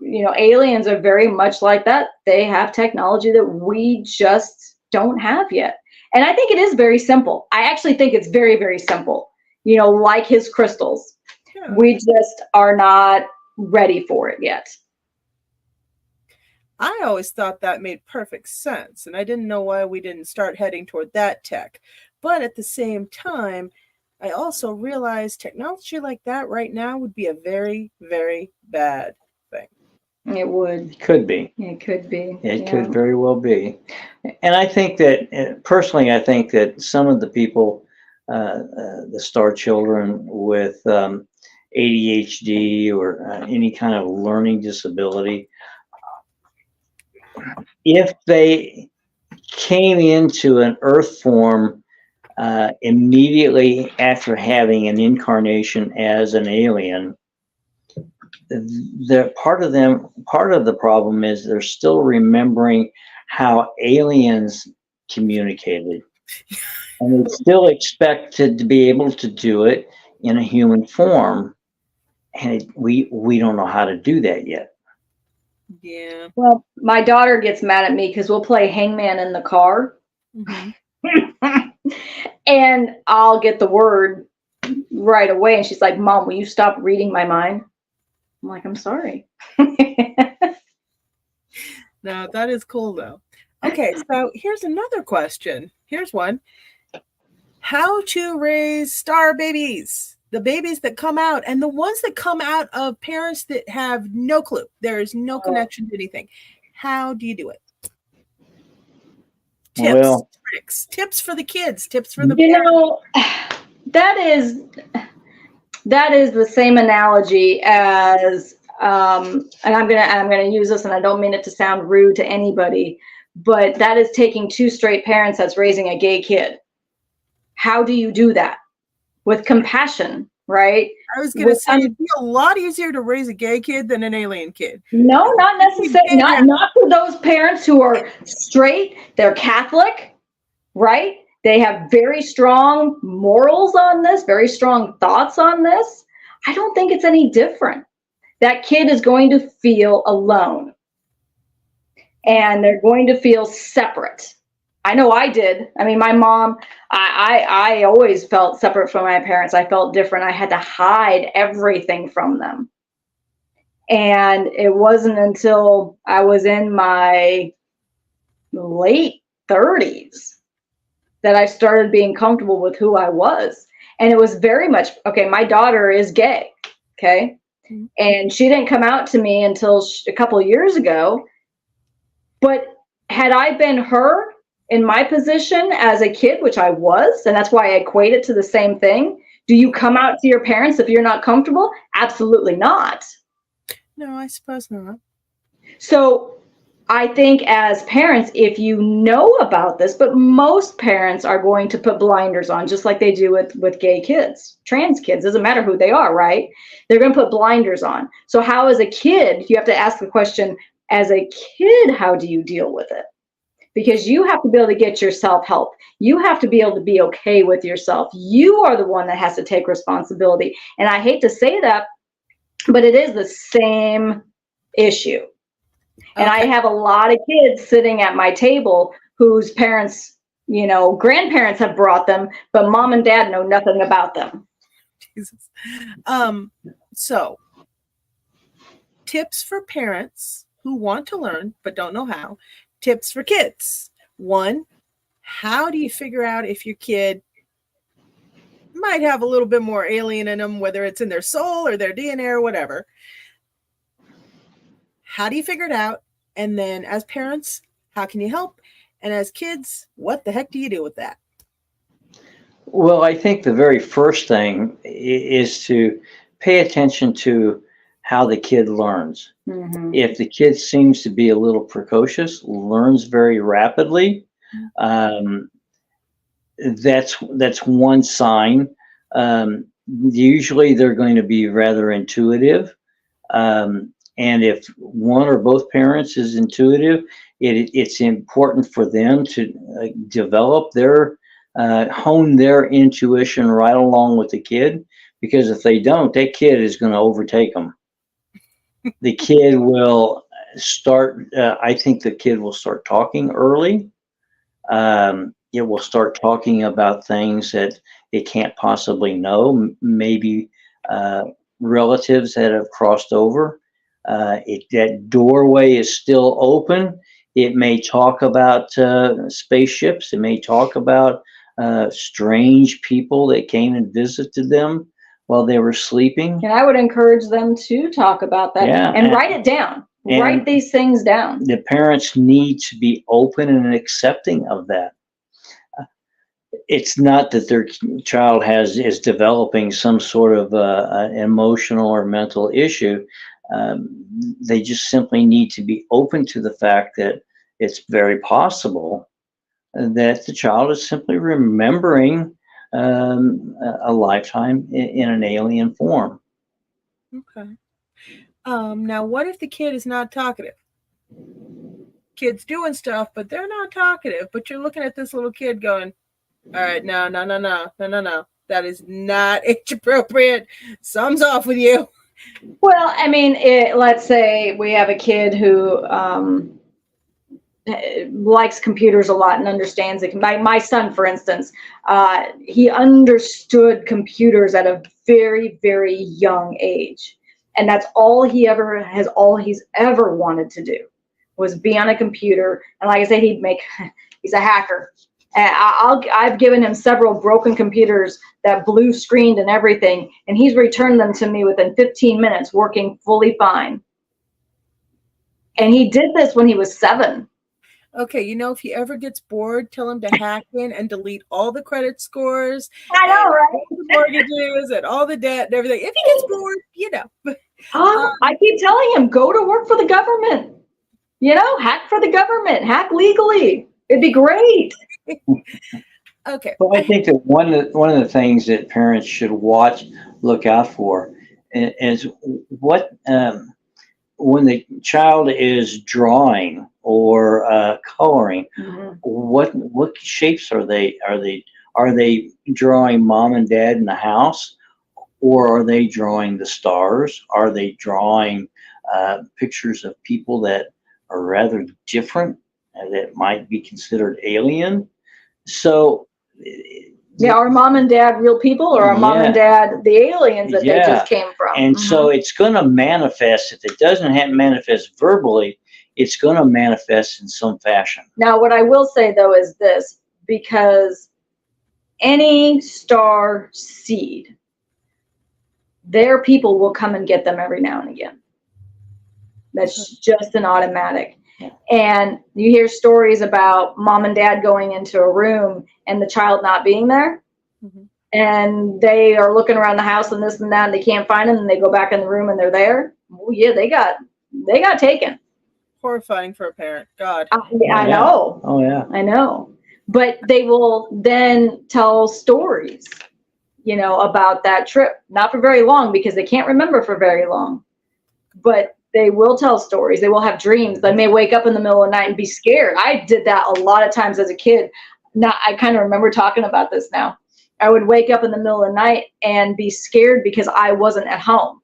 aliens are very much like that. They have technology that we just don't have yet. And I think it is very simple. I actually think it's very, very simple, like his crystals. Yeah. We just are not ready for it yet. I always thought that made perfect sense, and I didn't know why we didn't start heading toward that tech. But at the same time, I also realized technology like that right now would be a very, very bad thing. It would. Could be. It could be. It could very well be. And I think that, personally, I think that some of the people, the star children with ADHD or any kind of learning disability, if they came into an Earth form immediately after having an incarnation as an alien, part of the problem is they're still remembering how aliens communicated, and they still expected to be able to do it in a human form, and we don't know how to do that yet. Yeah. Well, my daughter gets mad at me because we'll play hangman in the car. Mm-hmm. And I'll get the word right away. And she's like, Mom, will you stop reading my mind? I'm like, I'm sorry. No, that is cool, though. Okay, so here's another question. Here's one. How to raise star babies? The babies that come out, and the ones that come out of parents that have no clue. There is no connection to anything. How do you do it? Tips, tricks, tips for the kids, tips for the parents. That is the same analogy as, and I'm gonna use this, and I don't mean it to sound rude to anybody, but that is taking two straight parents that's raising a gay kid. How do you do that? With compassion, right? I was going to say, it'd be a lot easier to raise a gay kid than an alien kid. No, not necessarily. Not for those parents who are straight. They're Catholic, right? They have very strong morals on this, very strong thoughts on this. I don't think it's any different. That kid is going to feel alone, and they're going to feel separate. I know I did. I mean, my mom, I always felt separate from my parents. I felt different. I had to hide everything from them. And it wasn't until I was in my late 30s that I started being comfortable with who I was. And it was very much, okay, my daughter is gay, okay? Mm-hmm. And she didn't come out to me until a couple of years ago. But had I been her, in my position as a kid, which I was, and that's why I equate it to the same thing. Do you come out to your parents if you're not comfortable? Absolutely not. No, I suppose not. So I think as parents, if you know about this, but most parents are going to put blinders on, just like they do with gay kids, trans kids, doesn't matter who they are, right? They're going to put blinders on. So how, as a kid, you have to ask the question, as a kid, how do you deal with it? Because you have to be able to get yourself help. You have to be able to be okay with yourself. You are the one that has to take responsibility. And I hate to say that, but it is the same issue. And I have a lot of kids sitting at my table whose parents, you know, grandparents have brought them, but mom and dad know nothing about them. Jesus. So tips for parents who want to learn but don't know how. Tips for kids. 1, how do you figure out if your kid might have a little bit more alien in them, whether it's in their soul or their DNA or whatever? How do you figure it out? And then as parents, how can you help? And as kids, what the heck do you do with that? Well, I think the very first thing is to pay attention to how the kid learns. Mm-hmm. If the kid seems to be a little precocious, learns very rapidly, that's one sign. Usually they're going to be rather intuitive. And if one or both parents is intuitive, it's important for them to develop their, hone their intuition right along with the kid, because if they don't, that kid is going to overtake them. The kid will start, I think the kid will start talking early. It will start talking about things that it can't possibly know, maybe relatives that have crossed over. That doorway is still open. It may talk about spaceships. It may talk about strange people that came and visited them while they were sleeping. And I would encourage them to talk about that, and write it down. Write these things down. The parents need to be open and accepting of that. It's not that their child is developing some sort of emotional or mental issue. They just simply need to be open to the fact that it's very possible that the child is simply remembering a lifetime in an alien form. Okay. Now, what if the kid is not talkative? Kid's doing stuff, but they're not talkative. But you're looking at this little kid going, all right, no. That is not age appropriate. Something's off with you. Well, I mean, let's say we have a kid who likes computers a lot and understands it. My son, for instance, he understood computers at a very, very young age. And that's all he's ever wanted to do was be on a computer. And like I said, he's a hacker. And I've given him several broken computers that blue screened and everything, and he's returned them to me within 15 minutes, working fully fine. And he did this when he was 7. Okay, if he ever gets bored, tell him to hack in and delete all the credit scores. I know, right? All the mortgages and all the debt and everything. If he gets bored, I keep telling him, go to work for the government. Hack for the government, hack legally. It'd be great. Okay. Well, I think that one of the things that parents should look out for is what when the child is drawing or coloring, mm-hmm. what shapes are they? Are they drawing mom and dad in the house, or are they drawing the stars? Are they drawing pictures of people that are rather different, that might be considered alien? So are mom and dad real people, or are mom and dad the aliens that they just came from? And so it's going to manifest. If it doesn't manifest verbally, it's going to manifest in some fashion. Now, what I will say, though, is this, because any star seed, their people will come and get them every now and again. That's just an automatic. And you hear stories about mom and dad going into a room and the child not being there. Mm-hmm. And they are looking around the house and this and that, and they can't find them, and they go back in the room and they're there. Oh yeah, they got taken. Horrifying for a parent. God. I know. Oh yeah. I know. But they will then tell stories, about that trip. Not for very long because they can't remember for very long. But they will tell stories. They will have dreams. They may wake up in the middle of the night and be scared. I did that a lot of times as a kid. Now I kind of remember talking about this now. I would wake up in the middle of the night and be scared because I wasn't at home.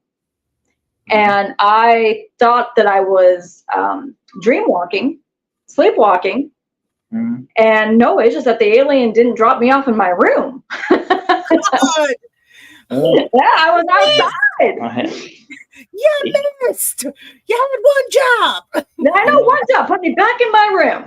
And I thought that I was sleepwalking. Mm-hmm. And no, it's just that the alien didn't drop me off in my room. God. Yeah, I was outside. You missed. You had one job. I know one job. Put me back in my room.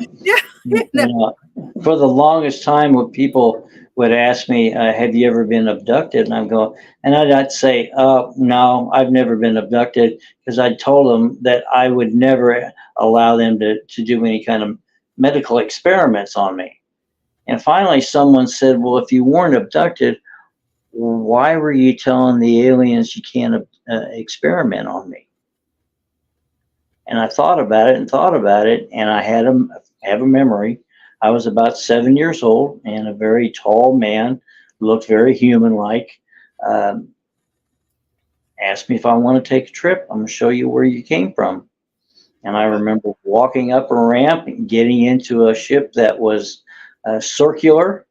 For the longest time, when people would ask me, "Have you ever been abducted?" and I'd say, "No, I've never been abducted," because I told them that I would never allow them to do any kind of medical experiments on me. And finally, someone said, "Well, if you weren't abducted, why were you telling the aliens you can't experiment on me?" And I thought about it, and I have a memory. I was about 7 years old, and a very tall man, looked very human-like, asked me if I want to take a trip. "I'm going to show you where you came from." And I remember walking up a ramp and getting into a ship that was circular.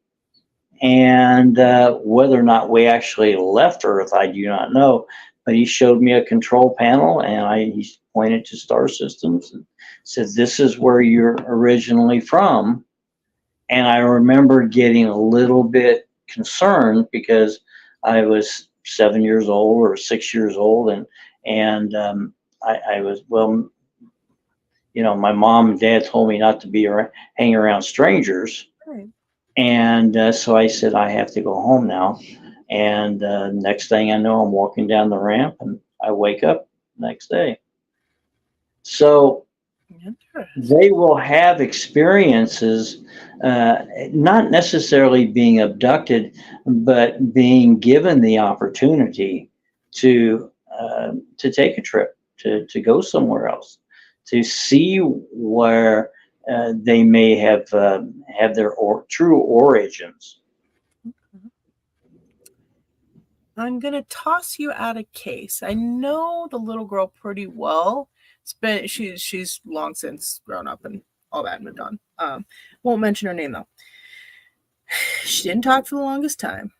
And whether or not we actually left Earth, I do not know. But he showed me a control panel, and he pointed to star systems and said, "This is where you're originally from." And I remember getting a little bit concerned because I was 7 years old or 6 years old, and I was, well, my mom and dad told me not to hang around strangers. Right. And so I said, I have to go home now. And next thing I know, I'm walking down the ramp and I wake up next day. So they will have experiences, not necessarily being abducted, but being given the opportunity to take a trip, to go somewhere else, to see where they may have their true origins. I'm going to toss you out a case. I know the little girl pretty well. She's long since grown up and all that moved on. Won't mention her name though. She didn't talk for the longest time.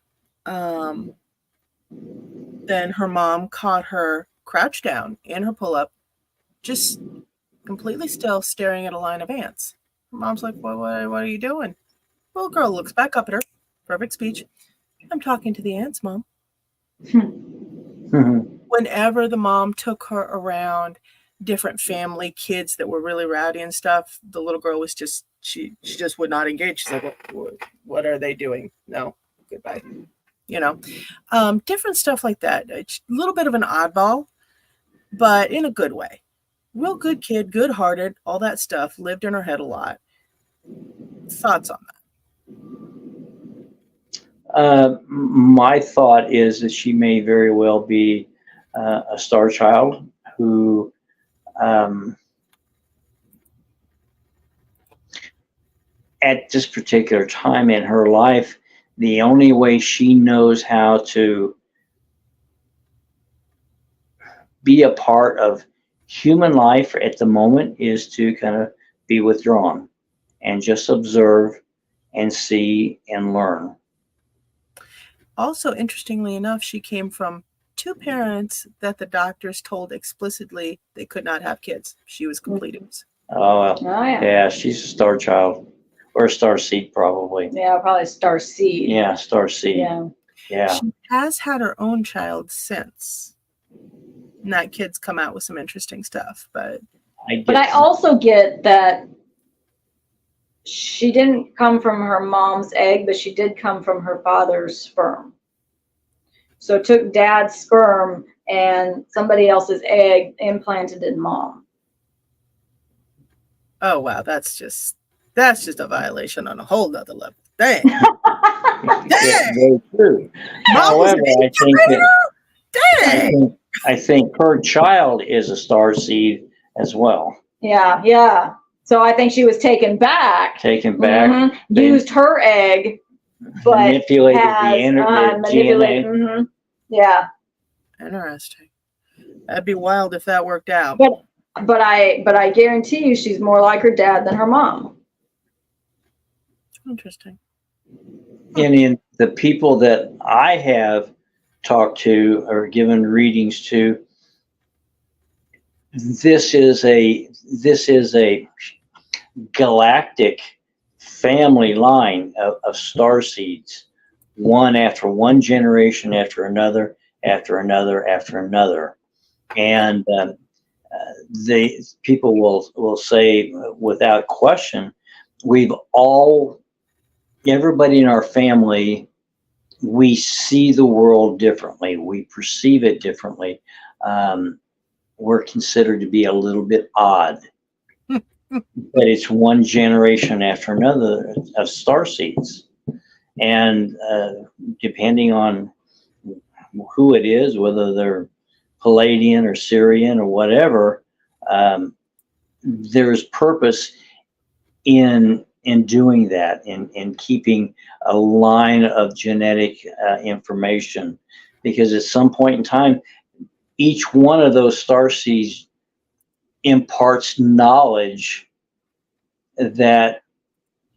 Then her mom caught her crouched down in her pull-up, just completely still, staring at a line of ants. Her mom's like, what are you doing? Little girl looks back up at her. Perfect speech. "I'm talking to the ants, Mom." Whenever the mom took her around different family kids that were really rowdy and stuff, the little girl was just, she just would not engage. She's like, what are they doing? No, goodbye. Different stuff like that. A little bit of an oddball, but in a good way. Real good kid, good-hearted, all that stuff, lived in her head a lot. Thoughts on that? My thought is that she may very well be a star child who at this particular time in her life, the only way she knows how to be a part of human life at the moment is to kind of be withdrawn and just observe and see and learn. Also, interestingly enough, she came from 2 parents that the doctors told explicitly they could not have kids. She was completers. Oh, yeah, she's a star child or a starseed probably. Yeah, probably Starseed. Yeah, Starseed. Yeah. She has had her own child since. And that kid's come out with some interesting stuff, but I also get that she didn't come from her mom's egg, but she did come from her father's sperm. So it took dad's sperm and somebody else's egg implanted in mom. Oh wow, that's just a violation on a whole nother level. Dang. Yeah, very true. However, I think her child is a starseed as well. Yeah, yeah. So I think she was taken back. Mhm. They Used her egg, but manipulated has the manipulated. DNA. Yeah. Interesting. That'd be wild if that worked out. But I guarantee you, she's more like her dad than her mom. Interesting. And in the people that I have talked to or given readings to, this is a galactic family line of star seeds, one after one generation after another, after another, after another. And the people will say without question, everybody in our family, we see the world differently. We perceive it differently. We're considered to be a little bit odd. But it's one generation after another of star seeds. And depending on who it is, whether they're Palladian or Syrian or whatever, there's purpose in doing that, in keeping a line of genetic information, because at some point in time, each one of those star seeds imparts knowledge that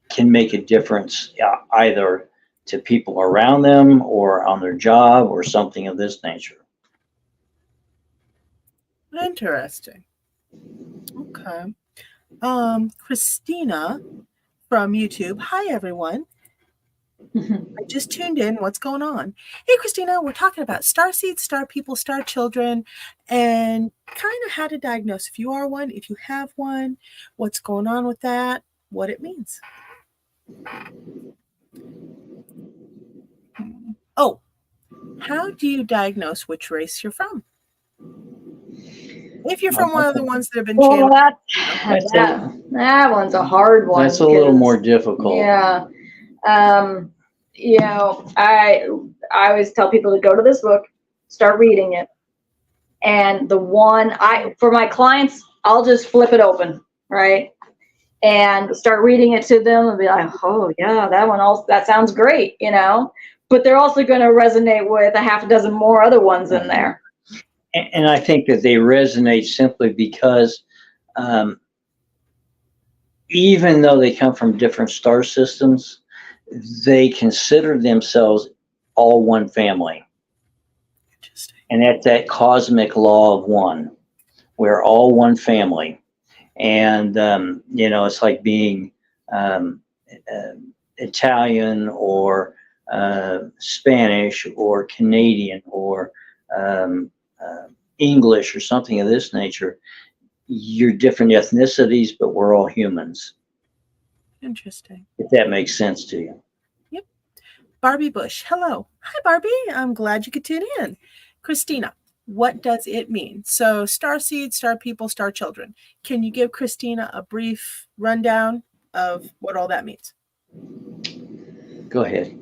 can make a difference either to people around them or on their job or something of this nature. Interesting. Okay. Christina from YouTube. Hi, everyone. I just tuned in. What's going on? Hey, Christina, we're talking about starseeds, star people, star children, and kind of how to diagnose if you are one, if you have one, what's going on with that, what it means. Oh, how do you diagnose which race you're from? If you're from one of the ones that have been channeled. That one's a hard one. That's a little more difficult. Yeah. You know, I always tell people to go to this book, start reading it. And for my clients, I'll just flip it open, right? And start reading it to them and be like, oh yeah, that sounds great, you know? But they're also going to resonate with a half a dozen more other ones in there. And I think that they resonate simply because even though they come from different star systems, they consider themselves all one family. Interesting. And that's that cosmic law of one. We're all one family. And, you know, it's like being Italian or Spanish or Canadian or English or something of this nature. You're different ethnicities, but we're all humans. Interesting. If that makes sense to you. Yep. Barbie Bush. Hello. Hi, Barbie. I'm glad you could tune in. Christina, what does it mean? So starseeds, star people, star children. Can you give Christina a brief rundown of what all that means? Go ahead.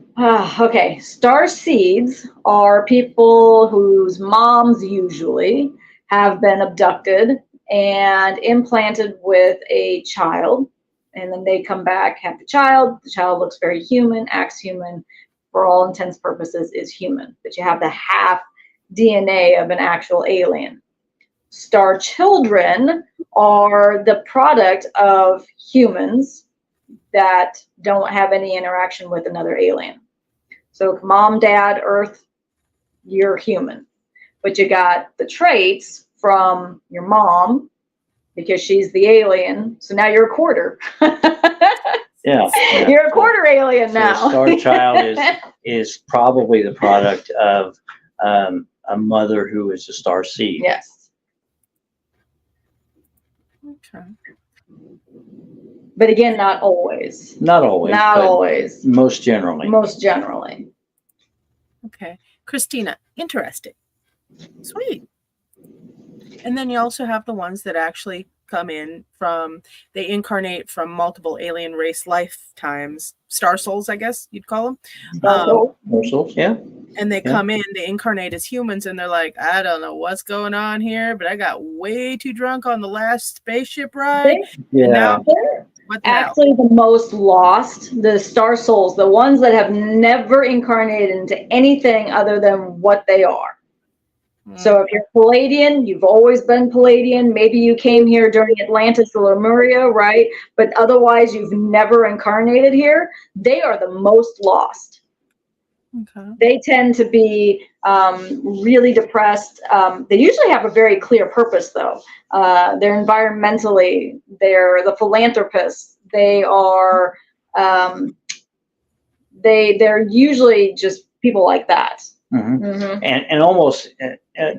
Okay. Star seeds are people whose moms usually have been abducted and implanted with a child. And then they come back, have the child. The child looks very human, acts human, for all intents and purposes is human. But you have the half DNA of an actual alien. Star children are the product of humans that don't have any interaction with another alien. So mom, dad, Earth, you're human. But you got the traits from your mom, because she's the alien. So now you're a quarter. Yeah. You're a quarter alien now. So star child is probably the product of a mother who is a star seed. Yes. Okay. But again, not always. Not always. Not but always. Most generally. Most generally. Okay. Christina, interesting. Sweet. And then you also have the ones that actually come in they incarnate from multiple alien race lifetimes. Star souls, I guess you'd call them. Star souls, yeah. And they come in, they incarnate as humans, and they're like, I don't know what's going on here, but I got way too drunk on the last spaceship ride. Yeah. And now, They're what the hell? actually the most lost, the star souls, the ones that have never incarnated into anything other than what they are. So if you're Palladian, you've always been Palladian. Maybe you came here during Atlantis or Lemuria, right? But otherwise, you've never incarnated here. They are the most lost. Okay. They tend to be really depressed. They usually have a very clear purpose, though. They're environmentally, they're the philanthropists. They are, they're usually just people like that. Mm-hmm. Mm-hmm. And almost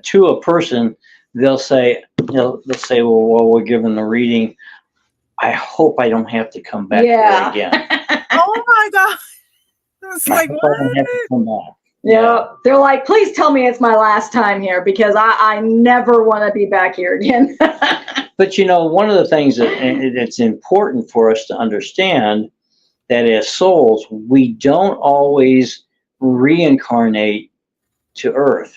to a person, they'll say, well, while we're giving the reading, I hope I don't have to come back here again. Oh my God. It's like, I don't have to come back. Yeah, they're like, please tell me it's my last time here because I never want to be back here again. But you know, one of the things that it's important for us to understand that as souls, we don't always reincarnate to Earth.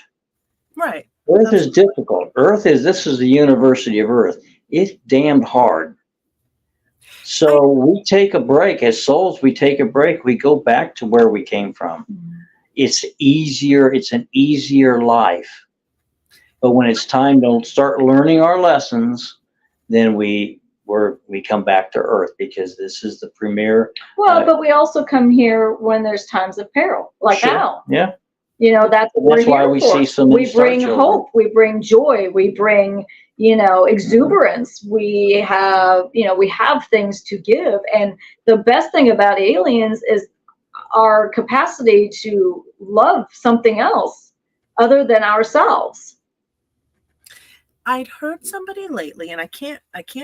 right. Earth is difficult. This is the University of Earth. It's damned hard. So we take a break. As souls, we take a break. We go back to where we came from. It's easier. It's an easier life. But when it's time to start learning our lessons, then we come back to Earth because this is the premier. Well, but we also come here when there's times of peril, like now. Yeah. You know, that's what That's we're why here we for. see so many We bring star hope, we bring joy, we bring, exuberance. We have, we have things to give. And the best thing about aliens is our capacity to love something else other than ourselves. I'd heard somebody lately, and I can't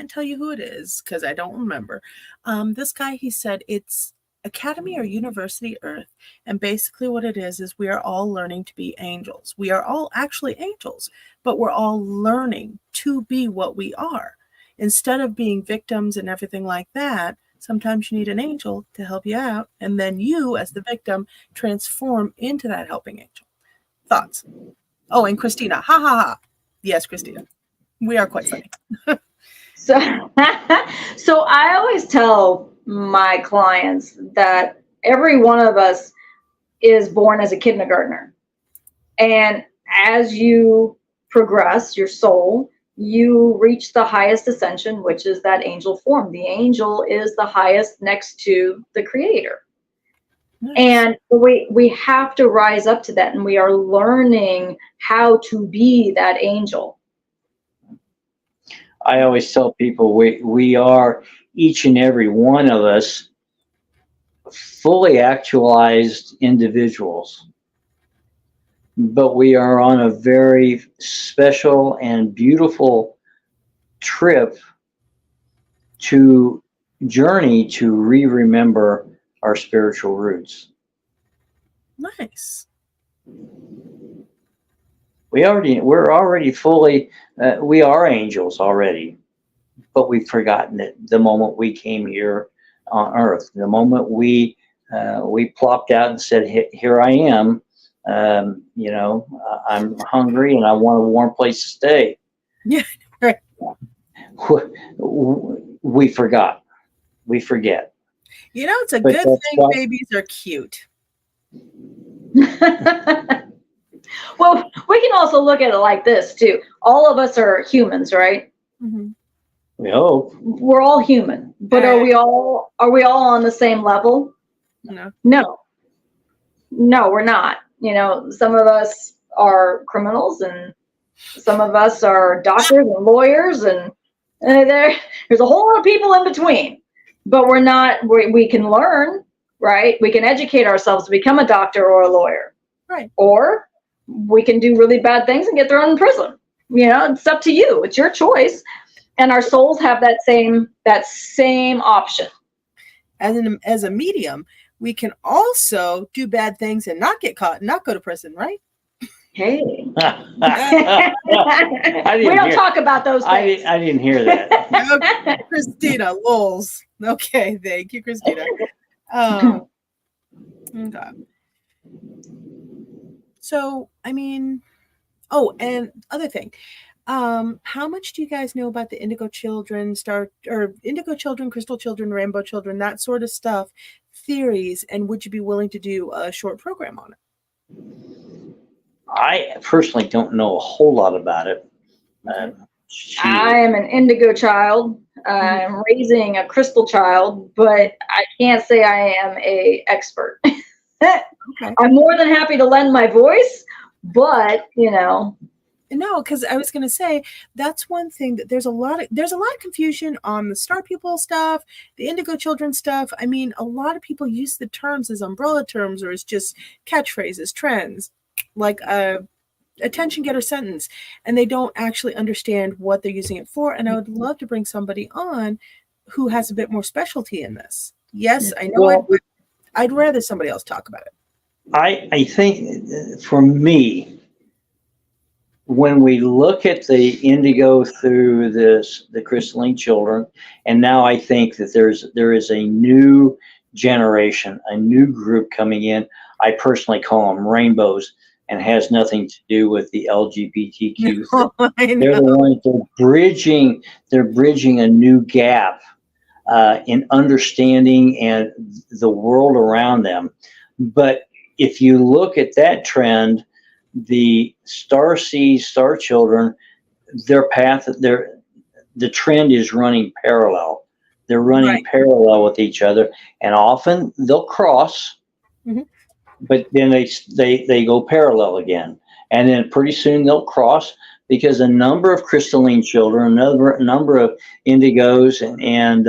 tell you who it is because I don't remember. This guy, he said it's Academy or University Earth, and basically what it is we are all learning to be angels. We are all actually angels, but we're all learning to be what we are. Instead of being victims and everything like that, sometimes you need an angel to help you out, and then you, as the victim, transform into that helping angel. Thoughts? Oh, and Christina, ha ha ha. Yes, Christina, we are quite funny. So I always tell my clients that every one of us is born as a kindergartner. And as you progress your soul, you reach the highest ascension, which is that angel form. The angel is the highest next to the creator. Nice. And we have to rise up to that, and we are learning how to be that angel. I always tell people we are, each and every one of us, fully actualized individuals, but we are on a very special and beautiful trip to journey to remember our spiritual roots. Nice. We're already fully, we are angels already, but we've forgotten it the moment we came here on Earth. The moment we plopped out and said, here I am, I'm hungry and I want a warm place to stay. Yeah, right. We forgot. We forget. It's a good thing babies are cute. Well, we can also look at it like this too. All of us are humans, right? Mm-hmm. We hope. We're all human, but are we all on the same level? No, we're not. Some of us are criminals, and some of us are doctors and lawyers, and there's a whole lot of people in between. But we're not. We can learn, right? We can educate ourselves to become a doctor or a lawyer, right? Or we can do really bad things and get thrown in prison. It's up to you. It's your choice. And our souls have that same option. As a medium, we can also do bad things and not get caught and not go to prison, right? Hey. We don't talk about those things. I didn't hear that. Okay, Christina, lols. Okay, thank you, Christina. Okay. So, I mean, oh, and other thing. How much do you guys know about the Indigo Children, Indigo Children, Crystal Children, Rainbow Children, that sort of stuff, theories, and would you be willing to do a short program on it? I personally don't know a whole lot about it. Okay. I am an indigo child. I'm raising a crystal child, but I can't say I am a expert. Okay. I'm more than happy to lend my voice, but No, because I was going to say that's one thing that there's a lot of confusion on the Star People stuff, the Indigo Children stuff. I mean, a lot of people use the terms as umbrella terms or as just catchphrases, trends, like a attention getter sentence, and they don't actually understand what they're using it for. And I would love to bring somebody on who has a bit more specialty in this. Yes, I know. Well, I'd rather somebody else talk about it. I think for me, when we look at the indigo through the crystalline children, and now I think that there is a new generation, a new group coming in. I personally call them rainbows, and has nothing to do with the LGBTQ. They're the ones they're bridging a new gap in understanding and the world around them. But if you look at that trend, the Starseeds Starchildren, their path, the trend is running parallel. They're running parallel with each other, and often they'll cross, but then they go parallel again, and then pretty soon they'll cross because a number of crystalline children, another number of indigos, and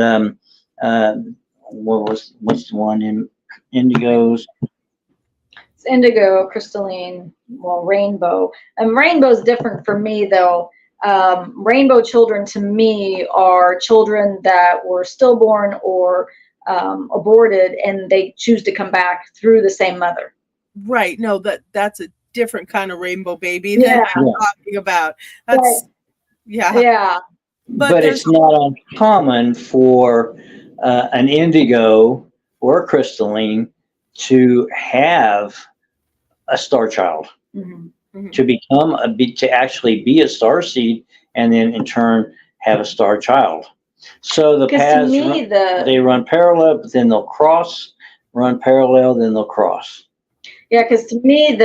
what's the one in indigos? indigo, crystalline, well, rainbow. And rainbow's different for me, though. Rainbow children to me are children that were stillborn or aborted, and they choose to come back through the same mother. Right. No, that's a different kind of rainbow baby that I'm talking about. That's yeah. But it's not uncommon for an indigo or a crystalline to have a star child, to actually be a star seed, and then in turn have a star child. So the paths they run parallel, but then they'll cross. Run parallel, then they'll cross. Yeah, because to me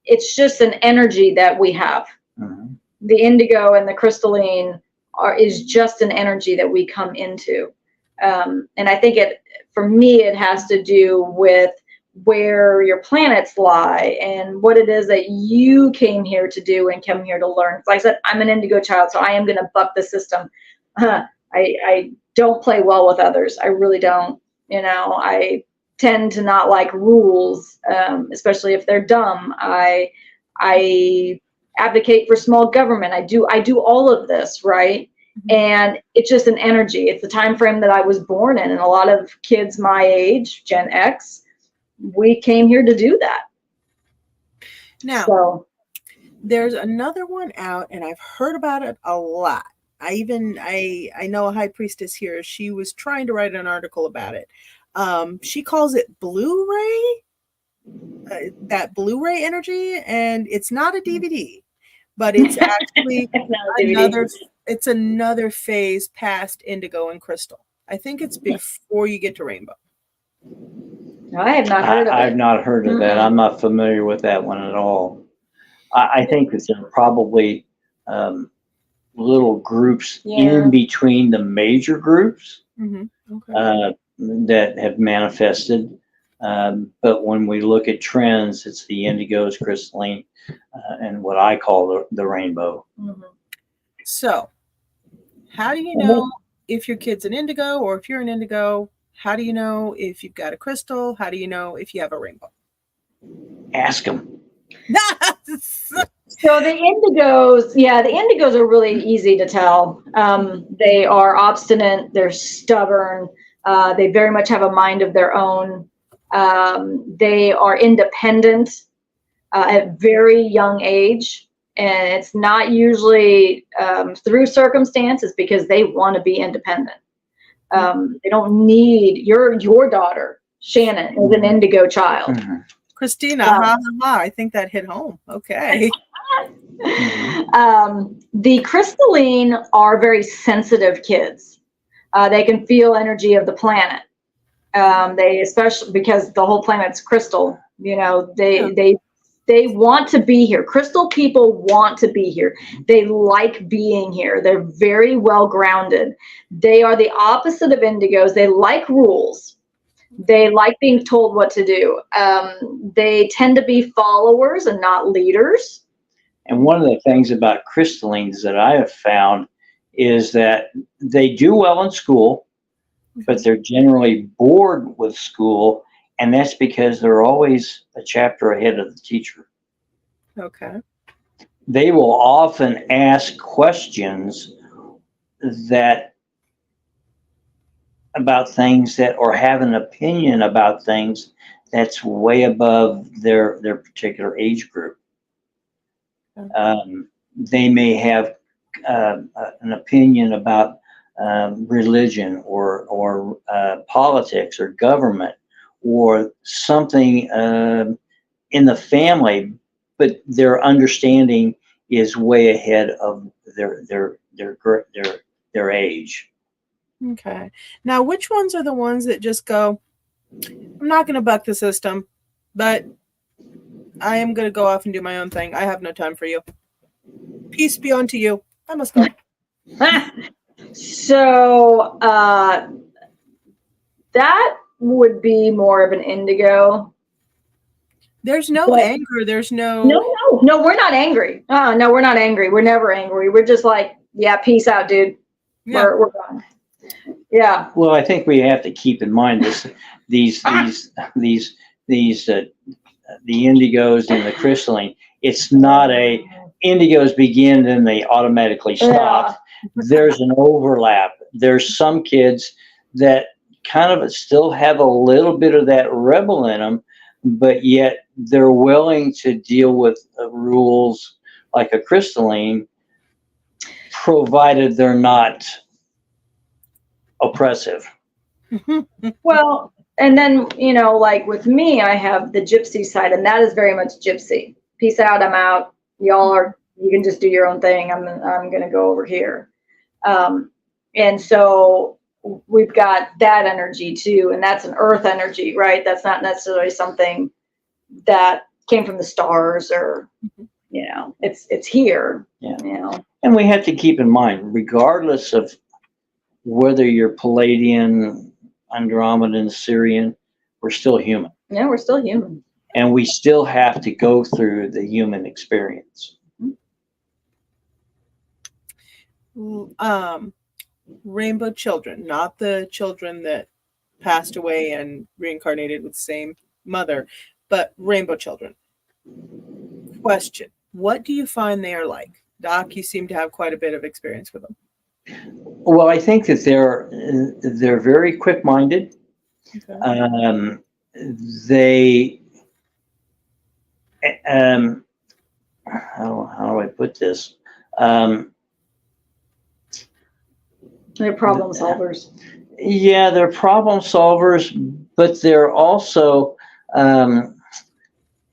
it's just an energy that we have. The indigo and the crystalline is just an energy that we come into, and I think for me it has to do with where your planets lie and what it is that you came here to do and come here to learn. Like I said, I'm an indigo child, so I am going to buck the system. I don't play well with others. I really don't. I tend to not like rules, especially if they're dumb. I advocate for small government. I do all of this, right? And it's just an energy. It's the time frame that I was born in, and a lot of kids my age, Gen X, we came here to do that. Now, there's another one out, and I've heard about it a lot. I know a high priestess here. She was trying to write an article about it. She calls it Blu-ray, that Blu-ray energy, and it's not a DVD, but it's actually another phase past indigo and crystal. I think it's before you get to rainbow. I have not heard of it. I've not heard of that. I'm not familiar with that one at all. I think that there are probably little groups in between the major groups that have manifested. But when we look at trends, it's the indigos, crystalline, and what I call the rainbow. So, how do you know if your kid's an indigo or if you're an indigo? How do you know if you've got a crystal? How do you know if you have a rainbow? Ask them. So the indigos are really easy to tell. They are obstinate. They're stubborn. They very much have a mind of their own. They are independent at a very young age. And it's not usually through circumstances, because they want to be independent. They don't need your daughter, Shannon, is an indigo child. Christina, I think that hit home. Okay. The crystalline are very sensitive kids. They can feel energy of the planet. They, especially because the whole planet's crystal, they want to be here. Crystal people want to be here. They like being here. They're very well grounded. They are the opposite of indigos. They like rules. They like being told what to do. They tend to be followers and not leaders. And one of the things about crystallines that I have found is that they do well in school, but they're generally bored with school, and that's because they're always a chapter ahead of the teacher. Okay. They will often ask questions about things that, or have an opinion about things that's way above their particular age group. They may have an opinion about religion or politics or government or something in the family, but their understanding is way ahead of their age. Okay. Now, which ones are the ones that just go, I'm not going to buck the system, but I am going to go off and do my own thing. I have no time for you. Peace be unto you. I must go. So that would be more of an indigo. There's no anger. There's no. No, we're not angry. No, we're not angry. We're never angry. We're just like, yeah, peace out, dude. Yeah. We're gone. Yeah. Well, I think we have to keep in mind the indigos and the crystalline. It's not indigos begin and they automatically stop. Yeah. There's an overlap. There's some kids that kind of still have a little bit of that rebel in them, but yet they're willing to deal with rules like a crystalline, provided they're not oppressive. Well, and then, like with me, I have the gypsy side, and that is very much gypsy. Peace out, I'm out. You can just do your own thing. I'm going to go over here. And so we've got that energy too, and that's an earth energy, right? That's not necessarily something that came from the stars or, it's here. Yeah. And we have to keep in mind, regardless of whether you're Palladian, Andromedan, Syrian, we're still human. Yeah, we're still human. And we still have to go through the human experience. Rainbow children, not the children that passed away and reincarnated with the same mother, but rainbow children. Question: what do you find they are like? Doc, you seem to have quite a bit of experience with them. Well, I think that they're very quick-minded. Okay. They how do I put this? They're problem solvers. Yeah, they're problem solvers, but they're also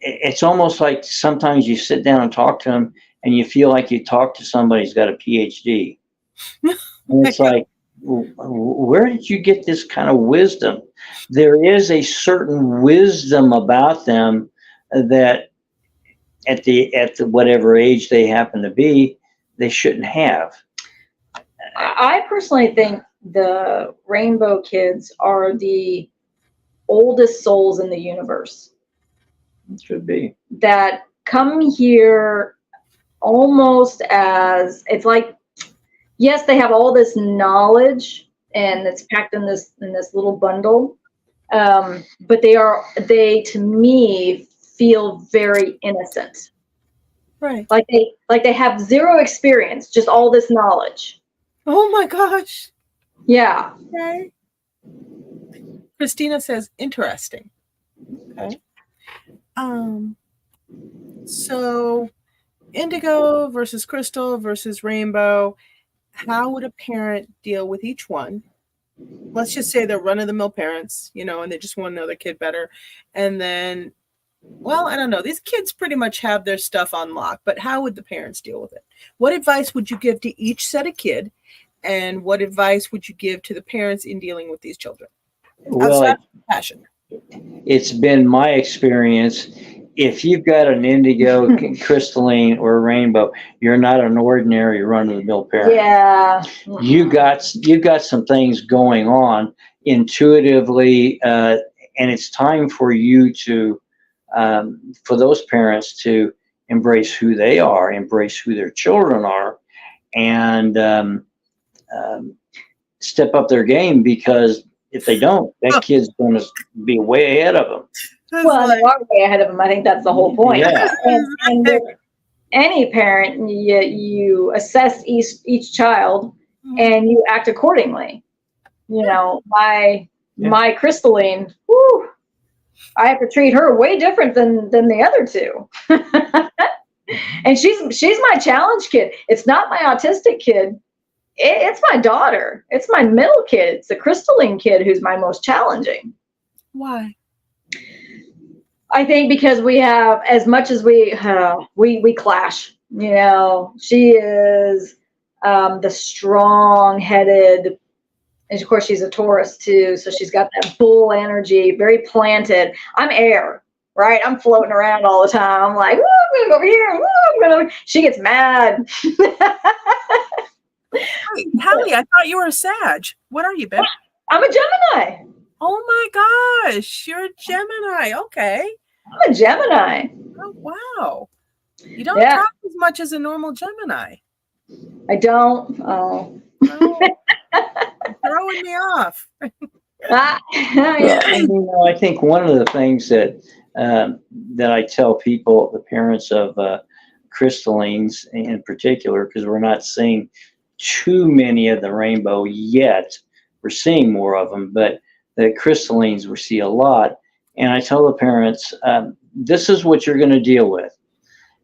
it's almost like sometimes you sit down and talk to them and you feel like you talk to somebody who's got a PhD. And it's like, where did you get this kind of wisdom? There is a certain wisdom about them that at the whatever age they happen to be, they shouldn't have. I personally think the rainbow kids are the oldest souls in the universe. It should be. That come here almost as, it's like, yes, they have all this knowledge and it's packed in this little bundle. But they to me feel very innocent. Right. Like they have zero experience, just all this knowledge. Oh my gosh. Yeah. Okay. Christina says, interesting. Okay. So indigo versus crystal versus rainbow. How would a parent deal with each one? Let's just say they're run-of-the-mill parents, and they just want to know their kid better. And then well, I don't know. These kids pretty much have their stuff on lock, but how would the parents deal with it? What advice would you give to each set of kid? And what advice would you give to the parents in dealing with these children? Well, Passion. it's been my experience. If you've got an indigo, crystalline, or rainbow, you're not an ordinary run-of-the-mill parent. Yeah. You've got some things going on intuitively, and it's time for you to, for those parents to embrace who they are, embrace who their children are, and step up their game, because if they don't, that kid's going to be way ahead of them. Well, they are way ahead of them. I think that's the whole point. Yeah. And with any parent, you assess each child and you act accordingly. You know, my crystalline, whew, I have to treat her way different than the other two. And she's my challenge kid. It's not my autistic kid. It's my daughter. It's my middle kid. It's the crystalline kid who's my most challenging. Why? I think because we have, as much as we clash. You know, she is the strong-headed, and of course she's a Taurus too, so she's got that bull energy, very planted. I'm air, right? I'm floating around all the time. I'm like, woo, I'm gonna go over here. Woo, I'm gonna over. She gets mad. Hey, Hallie, I thought you were a Sag. What are you, babe? I'm a Gemini. Oh my gosh, you're a Gemini. Okay. I'm a Gemini. Oh, wow. You don't talk as much as a normal Gemini. I don't. Oh. Throwing me off. I think one of the things that I tell people, the parents of crystallines in particular, because we're not seeing too many of the rainbow yet. We're seeing more of them, but the crystallines we see a lot. And I tell the parents, this is what you're going to deal with.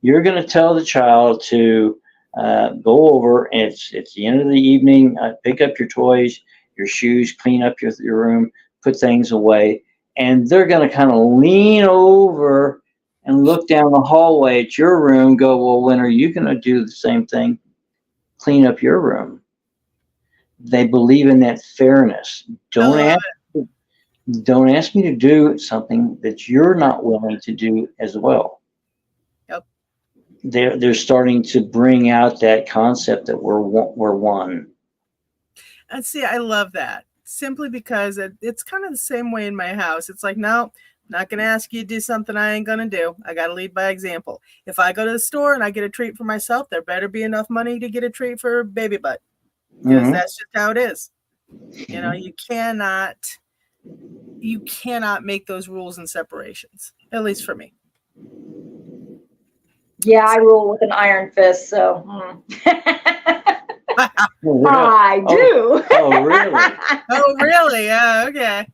You're going to tell the child to go over, and it's the end of the evening, pick up your toys, your shoes, clean up your room, put things away. And they're going to kind of lean over and look down the hallway at your room, go, well, when are you going to do the same thing? Clean up your room. They believe in that fairness. Don't ask me to do something that you're not willing to do as well. Yep. They're starting to bring out that concept that we're one. And see, I love that, simply because it's kind of the same way in my house. It's like, no, not going to ask you to do something I ain't going to do. I got to lead by example. If I go to the store and I get a treat for myself, there better be enough money to get a treat for baby butt. Because that's just how it is. You know, you cannot make those rules and separations, at least for me. Yeah, I rule with an iron fist, so. I do. Oh, really? Oh, really? Yeah, okay.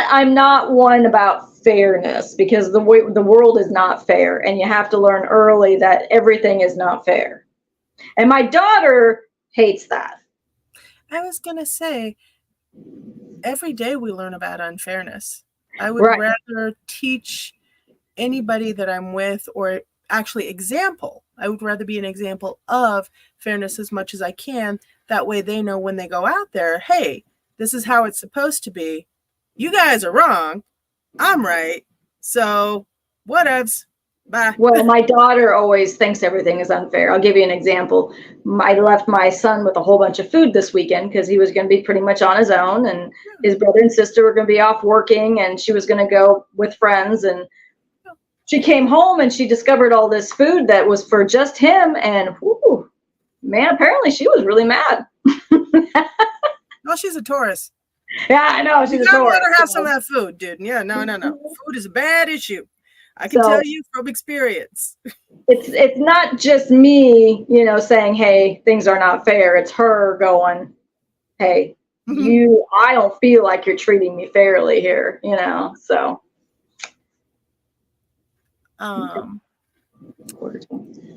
I'm not one about fairness, because the world is not fair, and you have to learn early that everything is not fair. And my daughter hates that. I was going to say, every day we learn about unfairness. I would rather teach anybody that I'm with, or actually example. I would rather be an example of fairness as much as I can. That way they know when they go out there, hey, this is how it's supposed to be. You guys are wrong. I'm right. So whatevs. Bye. Well, my daughter always thinks everything is unfair. I'll give you an example. I left my son with a whole bunch of food this weekend because he was going to be pretty much on his own, and his brother and sister were going to be off working, and she was going to go with friends. And she came home and she discovered all this food that was for just him. And whoo, man, apparently she was really mad. Well, she's a Taurus. Yeah, I know. She's a Taurus. Let her have some of that food, dude. Yeah, no. Food is a bad issue. I can tell you from experience. It's not just me, saying, hey, things are not fair. It's her going, hey, I don't feel like you're treating me fairly here, so.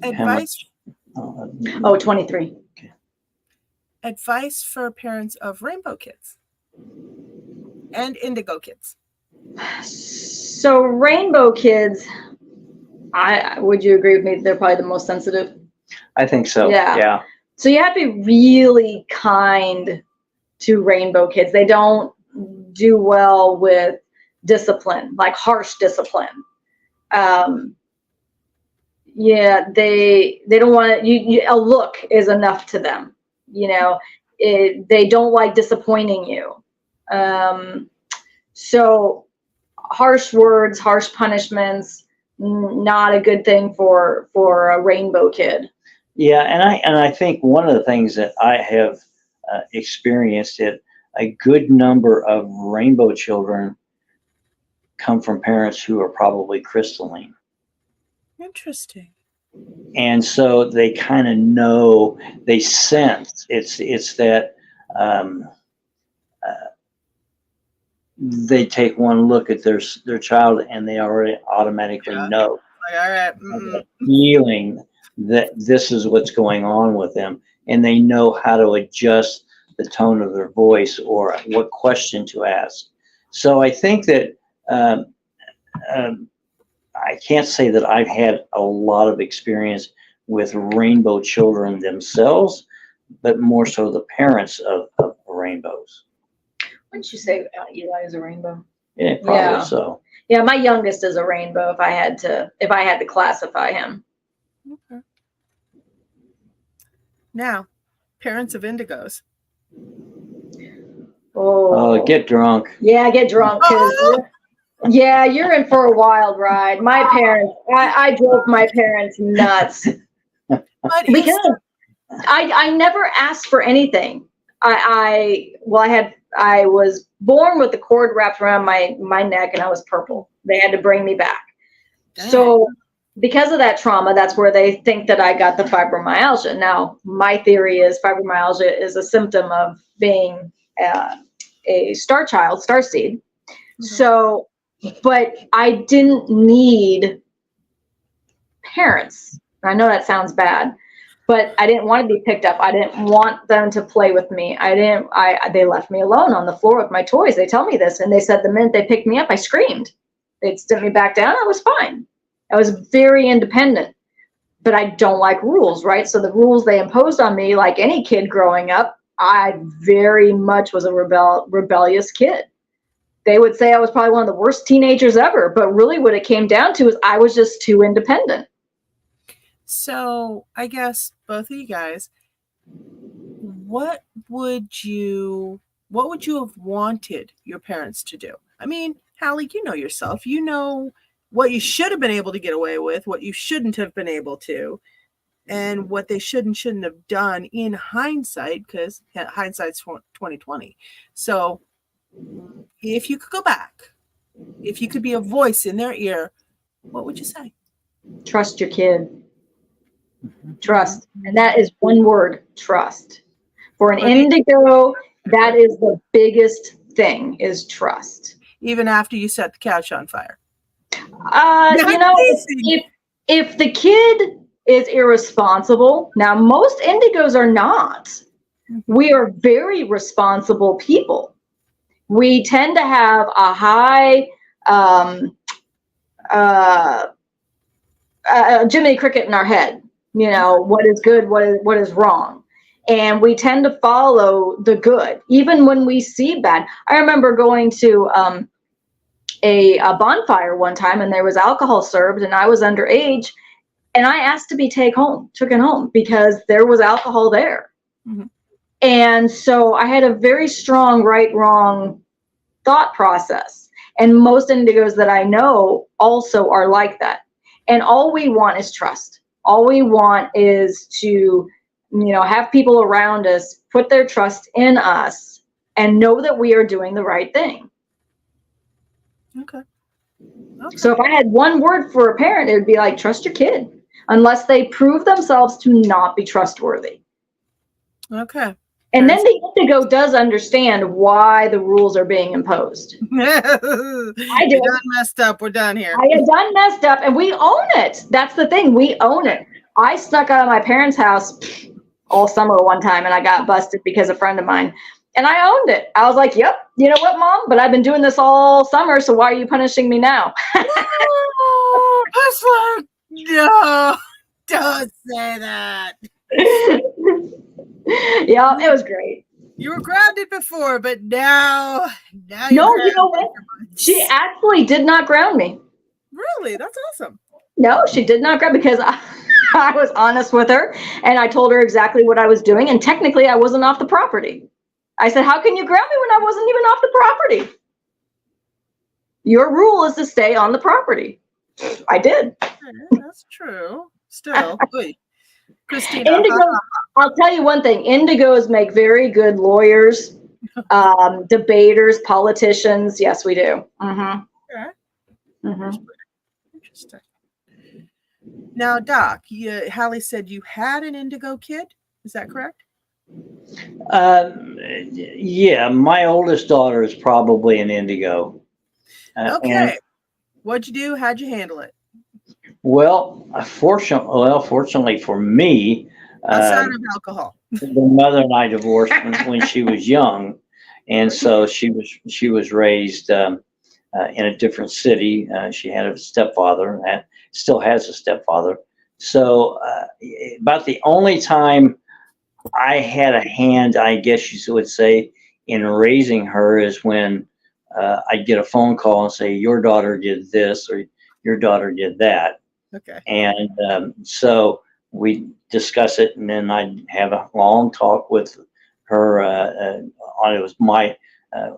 Advice. 23. Okay. Advice for parents of rainbow kids and indigo kids. So rainbow kids, would you agree with me? They're probably the most sensitive. I think so. Yeah. Yeah. So you have to be really kind to rainbow kids. They don't do well with discipline, like harsh discipline. Yeah, they don't want to, a look is enough to them. You know, they don't like disappointing you. So harsh words, harsh punishments, not a good thing for a rainbow kid. Yeah, and I think one of the things that I have experienced, it a good number of rainbow children come from parents who are probably crystalline. Interesting. And so they kind of know, they sense it's that they take one look at their child and they already automatically know. Like, all right. The feeling that this is what's going on with them, and they know how to adjust the tone of their voice or what question to ask. So I think that I can't say that I've had a lot of experience with rainbow children themselves, but more so the parents of rainbows. Wouldn't you say Eli is a rainbow? Yeah, probably so. Yeah, my youngest is a rainbow if I had to classify him. Okay. Now, parents of indigos. Oh, get drunk. Yeah, get drunk. Yeah, you're in for a wild ride. My parents, I drove my parents nuts. Because I never asked for anything. I was born with the cord wrapped around my neck and I was purple. They had to bring me back. Dang. So because of that trauma, that's where they think that I got the fibromyalgia. Now, my theory is fibromyalgia is a symptom of being a star child, starseed. Mm-hmm. So, but I didn't need parents. I know that sounds bad, but I didn't want to be picked up. I didn't want them to play with me. They left me alone on the floor with my toys. They tell me this, and they said the minute they picked me up, I screamed. They'd sit me back down. I was fine. I was very independent, but I don't like rules, right? So the rules they imposed on me, like any kid growing up, I very much was a rebellious kid. They would say I was probably one of the worst teenagers ever, but really what it came down to is I was just too independent. So I guess both of you guys, what would you have wanted your parents to do? I mean, Hallie, you know yourself. You know what you should have been able to get away with, what you shouldn't have been able to, and what they should and shouldn't have done in hindsight, because hindsight's 2020. So if you could go back, if you could be a voice in their ear, what would you say? Trust your kid. Trust. And that is one word, trust. For an indigo, that is the biggest thing, is trust. Even after you set the couch on fire. You know, if the kid is irresponsible, now most indigos are not. We are very responsible people. We tend to have a high Jiminy Cricket in our head. You know, what is good, what is wrong. And we tend to follow the good, even when we see bad. I remember going to a bonfire one time, and there was alcohol served, and I was underage, and I asked to be taken home because there was alcohol there. Mm-hmm. And so I had a very strong right-wrong thought process. And most indigos that I know also are like that. And all we want is trust. All we want is to, have people around us put their trust in us and know that we are doing the right thing. Okay. So if I had one word for a parent, it would be like, trust your kid, unless they prove themselves to not be trustworthy. Okay. And then the indigo does understand why the rules are being imposed. I did. We're done messed up. We're done here. I had done messed up, and we own it. That's the thing. We own it. I snuck out of my parents' house all summer one time, and I got busted because a friend of mine. And I owned it. I was like, yep, you know what, Mom? But I've been doing this all summer, so why are you punishing me now? It's like, no, don't say that. Yeah, it was great. You were grounded before, but now No, you're you know what? She actually did not ground me. Really? That's awesome. No, she did not ground because I was honest with her and I told her exactly what I was doing. And technically, I wasn't off the property. I said, how can you ground me when I wasn't even off the property? Your rule is to stay on the property. I did. That's true. Still. Christina. Indigo, I'll tell you one thing. Indigos make very good lawyers, debaters, politicians. Yes, we do. Mm-hmm. Okay. Mm-hmm. Interesting. Now, Doc, Hallie said you had an Indigo kid. Is that correct? Yeah, my oldest daughter is probably an Indigo. Okay. What'd you do? How'd you handle it? Well, fortunately for me, outside of alcohol, the mother and I divorced when she was young, and so she was raised in a different city. She had a stepfather and still has a stepfather. So about the only time I had a hand, I guess you would say, in raising her is when I'd get a phone call and say, your daughter did this or your daughter did that. Okay. And so we discuss it, and then I'd have a long talk with her. It was my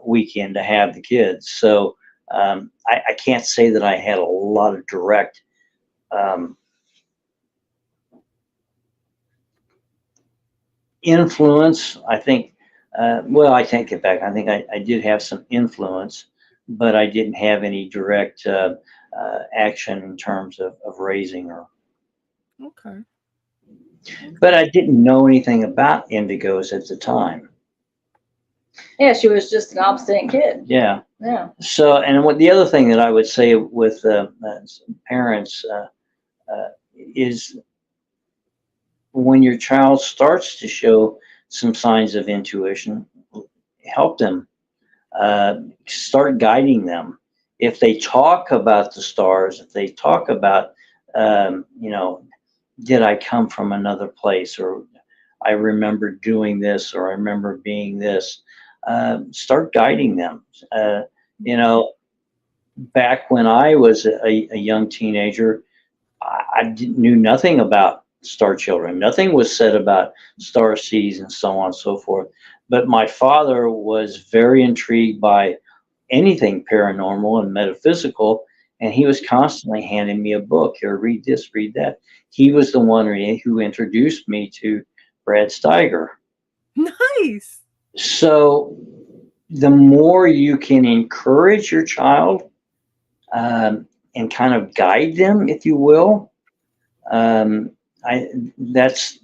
weekend to have the kids. So I can't say that I had a lot of direct influence. I think, I take it back. I think I did have some influence, but I didn't have any direct action in terms of raising her. Okay. But I didn't know anything about indigos at the time. Yeah, she was just an obstinate kid. Yeah. Yeah. So, and what the other thing that I would say with parents is when your child starts to show some signs of intuition, help them. Start guiding them. If they talk about the stars, if they talk about, did I come from another place, or I remember doing this, or I remember being this, start guiding them. Back when I was a young teenager, I knew nothing about star children. Nothing was said about star seeds and so on and so forth. But my father was very intrigued by anything paranormal and metaphysical, and he was constantly handing me a book. Here, read this, read that. He was the one who introduced me to Brad Steiger. Nice. So the more you can encourage your child and kind of guide them, if you will, that's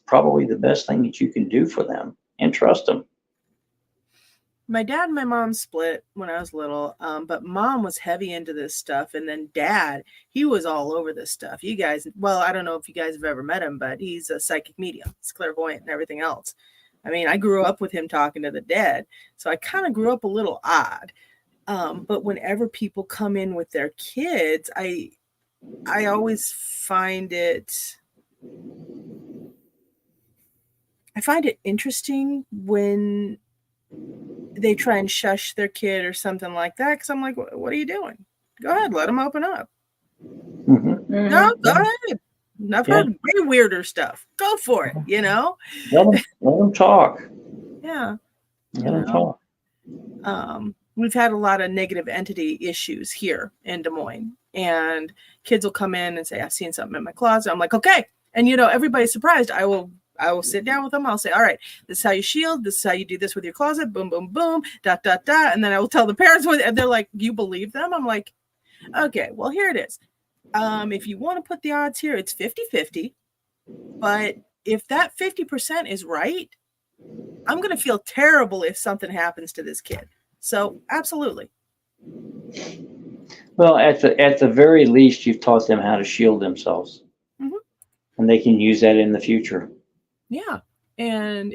probably the best thing that you can do for them, and trust them. My dad and my mom split when I was little, but mom was heavy into this stuff, and then dad, he was all over this stuff. You guys, well, I don't know if you guys have ever met him, but he's a psychic medium. He's clairvoyant and everything else. I mean, I grew up with him talking to the dead, so I kind of grew up a little odd. But whenever people come in with their kids, I always find it interesting when they try and shush their kid or something like that, because I'm like, what are you doing? Go ahead, let them open up. Mm-hmm. Mm-hmm. No, go ahead. I've heard way weirder stuff. Go for it, Let them talk. Yeah. Let them talk. We've had a lot of negative entity issues here in Des Moines, and kids will come in and say, I've seen something in my closet. I'm like, okay. And everybody's surprised. I will sit down with them. I'll say, all right, this is how you shield. This is how you do this with your closet. Boom, boom, boom, ... And then I will tell the parents, and they're like, you believe them? I'm like, okay, well, here it is. If you want to put the odds here, it's 50-50. But if that 50% is right, I'm going to feel terrible if something happens to this kid. So absolutely. Well, at the very least, you've taught them how to shield themselves. Mm-hmm. And they can use that in the future. Yeah. And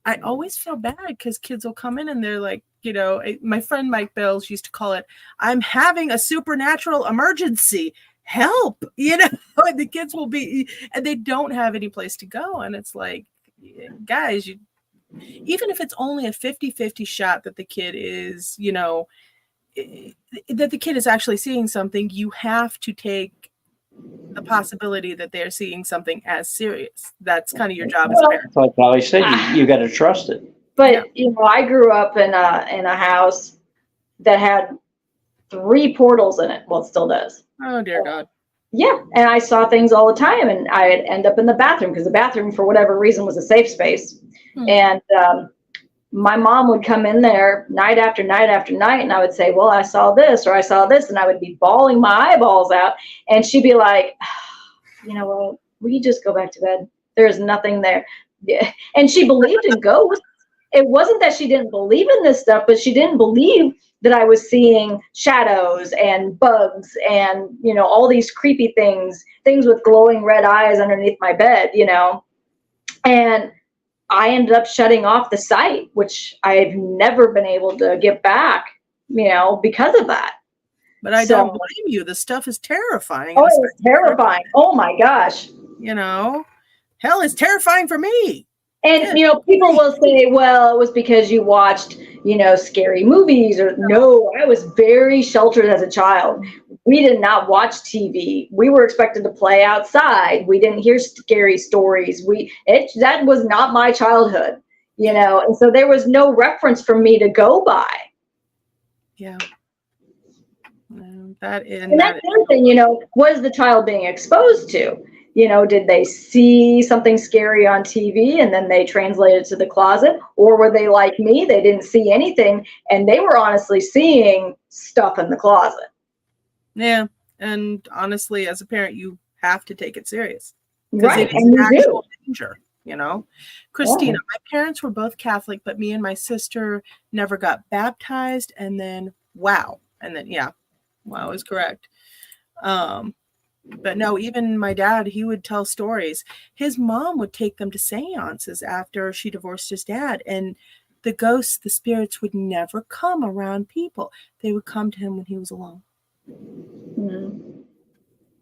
I always feel bad because kids will come in and they're like, you know, my friend Mike Bells used to call it, I'm having a supernatural emergency. Help, you know, and the kids will be, and they don't have any place to go. And it's like, guys, even if it's only a 50-50 shot that the kid is, you know, that the kid is actually seeing something, you have to take the possibility that they're seeing something as serious. That's kind of your job as a parent. Like Holly said, you got to trust it. But you know, I grew up in a house that had 3 portals in it. Well, it still does. Oh dear God. Yeah, and I saw things all the time, and I'd end up in the bathroom because the bathroom, for whatever reason, was a safe space. And my mom would come in there night after night after night, and I would say, well, I saw this, or I saw this, and I would be bawling my eyeballs out, and she'd be like, you know what, will you just go back to bed? There's nothing there. Yeah. And she believed in ghosts. It wasn't that she didn't believe in this stuff, but she didn't believe that I was seeing shadows and bugs and, you know, all these creepy things with glowing red eyes underneath my bed, you know. And I ended up shutting off the site, which I've never been able to get back, you know, because of that. But I don't blame you. The stuff is terrifying. Oh, it's terrifying. Oh my gosh. You know, hell, it's terrifying for me. And, you know, people will say, well, it was because you watched, you know, scary movies, or no, I was very sheltered as a child. We did not watch TV. We were expected to play outside. We didn't hear scary stories. That was not my childhood, you know, and so there was no reference for me to go by. Yeah. And that's the other thing, you know, what is the child being exposed to? You know, did they see something scary on TV and then they translated it to the closet? Or were they like me? They didn't see anything and they were honestly seeing stuff in the closet. Yeah. And honestly, as a parent, you have to take it serious. Right. It is an actual danger, you know. Christina, my parents were both Catholic, but me and my sister never got baptized. And then, wow is correct. But no, even my dad, he would tell stories. His mom would take them to seances after she divorced his dad. And the ghosts, the spirits would never come around people. They would come to him when he was alone. Mm-hmm.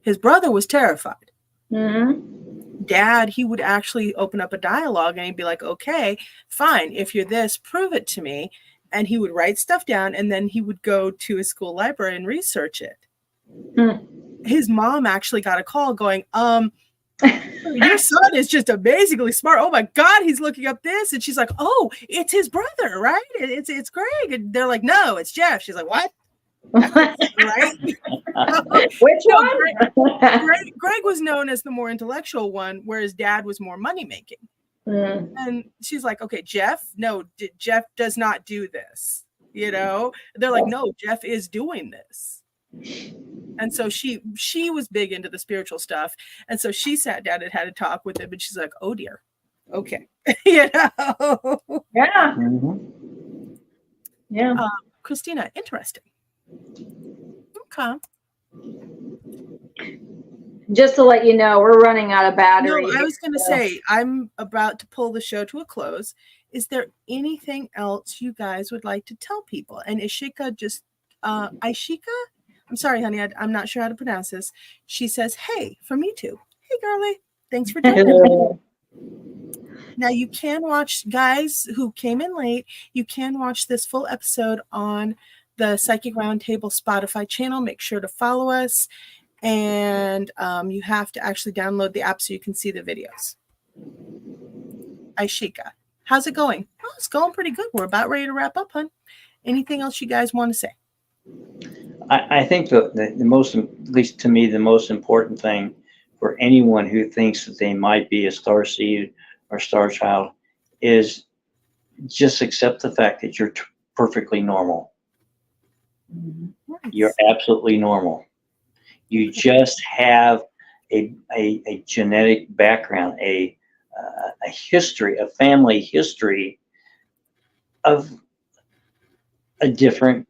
His brother was terrified. Mm-hmm. Dad, he would actually open up a dialogue and he'd be like, okay, fine. If you're this, prove it to me. And he would write stuff down and then he would go to his school library and research it. Mm. His mom actually got a call going, your son is just amazingly smart. Oh my God, he's looking up this. And she's like, oh, it's his brother, right? It's Greg. And they're like, no, it's Jeff. She's like, what? Right? Which one? Greg was known as the more intellectual one, whereas Dad was more money making. Mm. And she's like, okay, Jeff, no, Jeff does not do this. You know, they're like, no, Jeff is doing this. And so she was big into the spiritual stuff. And so she sat down and had a talk with him and she's like, oh dear. Okay. You know? Yeah. Mm-hmm. Yeah. Christina, interesting. Okay. Just to let you know, we're running out of battery. No, I was going to say, I'm about to pull the show to a close. Is there anything else you guys would like to tell people? And Ishika Ishika? I'm sorry, honey. I'm not sure how to pronounce this. She says, hey, for me too. Hey, girlie. Thanks for doing it. Now, you can watch, guys who came in late, you can watch this full episode on the Psychic Roundtable Spotify channel. Make sure to follow us. And you have to actually download the app so you can see the videos. Ishika, how's it going? Oh, it's going pretty good. We're about ready to wrap up, hon. Anything else you guys want to say? I think the most, at least to me, the most important thing for anyone who thinks that they might be a starseed or star child is just accept the fact that you're perfectly normal. Nice. You're absolutely normal. You just have a genetic background, a history, a family history of a different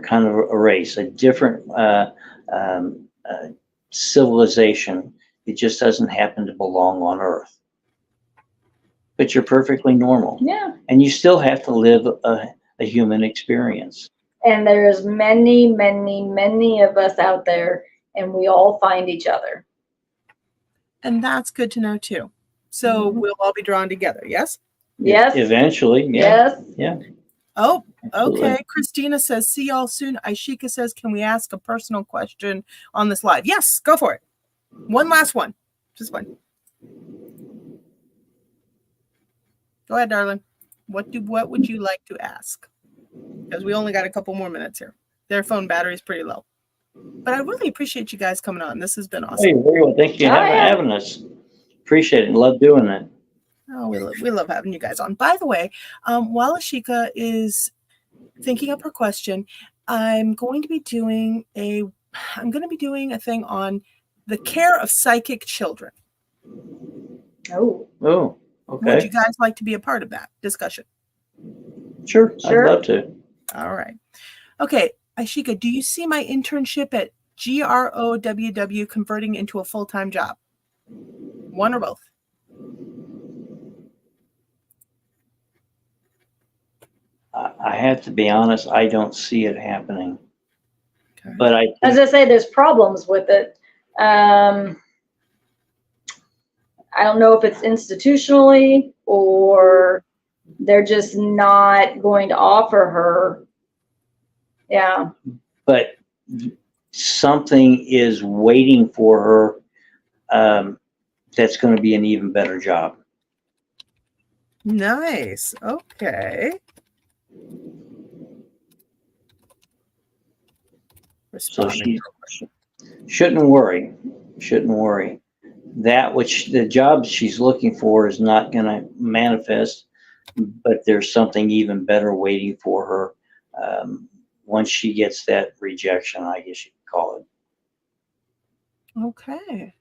kind of a race, a different civilization. It just doesn't happen to belong on Earth. but you're perfectly normal. Yeah. And you still have to live a human experience. And there's many, many, many of us out there, and we all find each other. And that's good to know too. So we'll all be drawn together, yes? Yes. Eventually, yeah. Yes. Yeah. Oh, Absolutely. okay. Christina says, see y'all soon. Aishika says, can we ask a personal question on this live? Yes, go for it. One last one. Just one. Go ahead, darling. What would you like to ask? Because we only got a couple more minutes here. Their phone battery is pretty low. But I really appreciate you guys coming on. This has been awesome. Hey, very well. Thank you for having us. Appreciate it. Love doing it. Oh, we love having you guys on. By the way, while Ashika is thinking up her question, I'm going to be doing a thing on the care of psychic children. Oh. Oh, okay. Would you guys like to be a part of that discussion? Sure. I'd love to. All right. Okay, Ashika, do you see my internship at GROWW converting into a full-time job? One or both? I have to be honest, I don't see it happening. Okay. But As I say, there's problems with it. I don't know if it's institutionally or they're just not going to offer her. Yeah. But something is waiting for her that's going to be an even better job. Nice. Okay. So she shouldn't worry. Shouldn't worry. That which the job she's looking for is not going to manifest, but there's something even better waiting for her once she gets that rejection, I guess you could call it. Okay.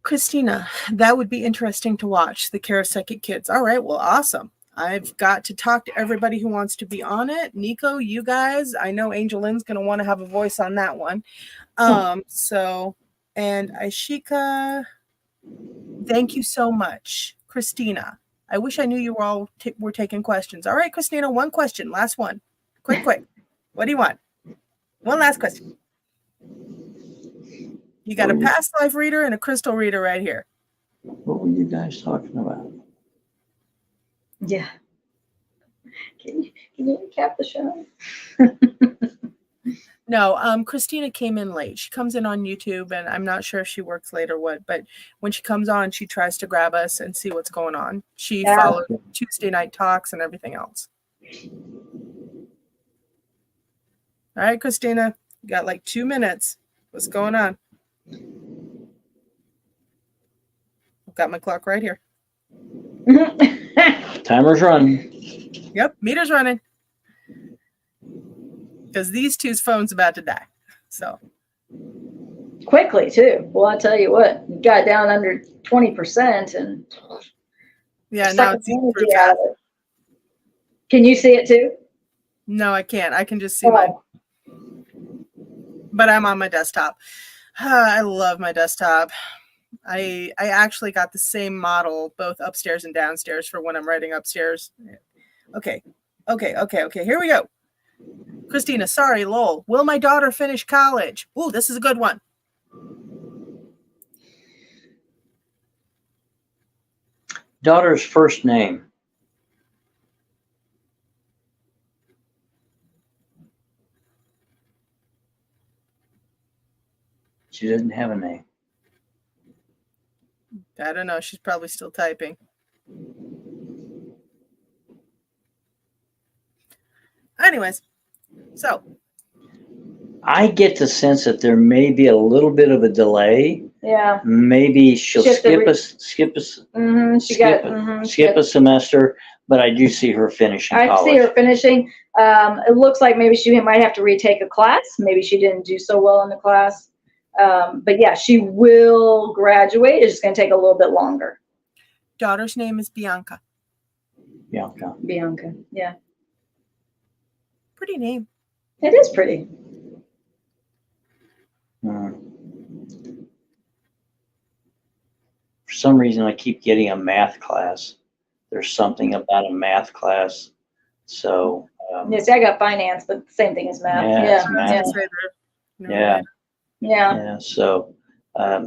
Christina, that would be interesting to watch, the care of psychic kids. All right, well, awesome. I've got to talk to everybody who wants to be on it. Nico, you guys, I know Angel Lynn's going to want to have a voice on that one. And Aishika, thank you so much. Christina, I wish I knew you were all were taking questions. All right, Christina, one question, last one. Quick. What do you want? One last question. You got a past life reader and a crystal reader right here. What were you guys talking about? Yeah. Can you recap the show? No, Christina came in late. She comes in on YouTube, and I'm not sure if she works late or what, but when she comes on, she tries to grab us and see what's going on. She follows Tuesday night talks and everything else. All right, Christina, you got like 2 minutes. What's going on? I've got my clock right here. Timer's running. Yep, meter's running. Because these two's phone's about to die. So quickly too. Well, I tell you what, you got down under 20%, and yeah, now it's energy out of it. Can you see it too? No, I can't. I can just see mine. But I'm on my desktop. I love my desktop. I actually got the same model both upstairs and downstairs for when I'm writing upstairs. Okay. Here we go. Christina, sorry, lol. Will my daughter finish college? Ooh, this is a good one. Daughter's first name. She doesn't have a name. I don't know. She's probably still typing. Anyways, so I get the sense that there may be a little bit of a delay. Yeah. Maybe she'll skip a semester, but I do see her finishing college. I see her finishing. It looks like maybe she might have to retake a class. Maybe she didn't do so well in the class. But yeah, she will graduate. It's just going to take a little bit longer. Daughter's name is Bianca. Bianca, yeah. Pretty name. It is pretty. for some reason I keep getting a math class. There's something about a math class. So Yeah, see, I got finance, but same thing as math. Yeah, Yeah, it's math. yeah, yeah. yeah. So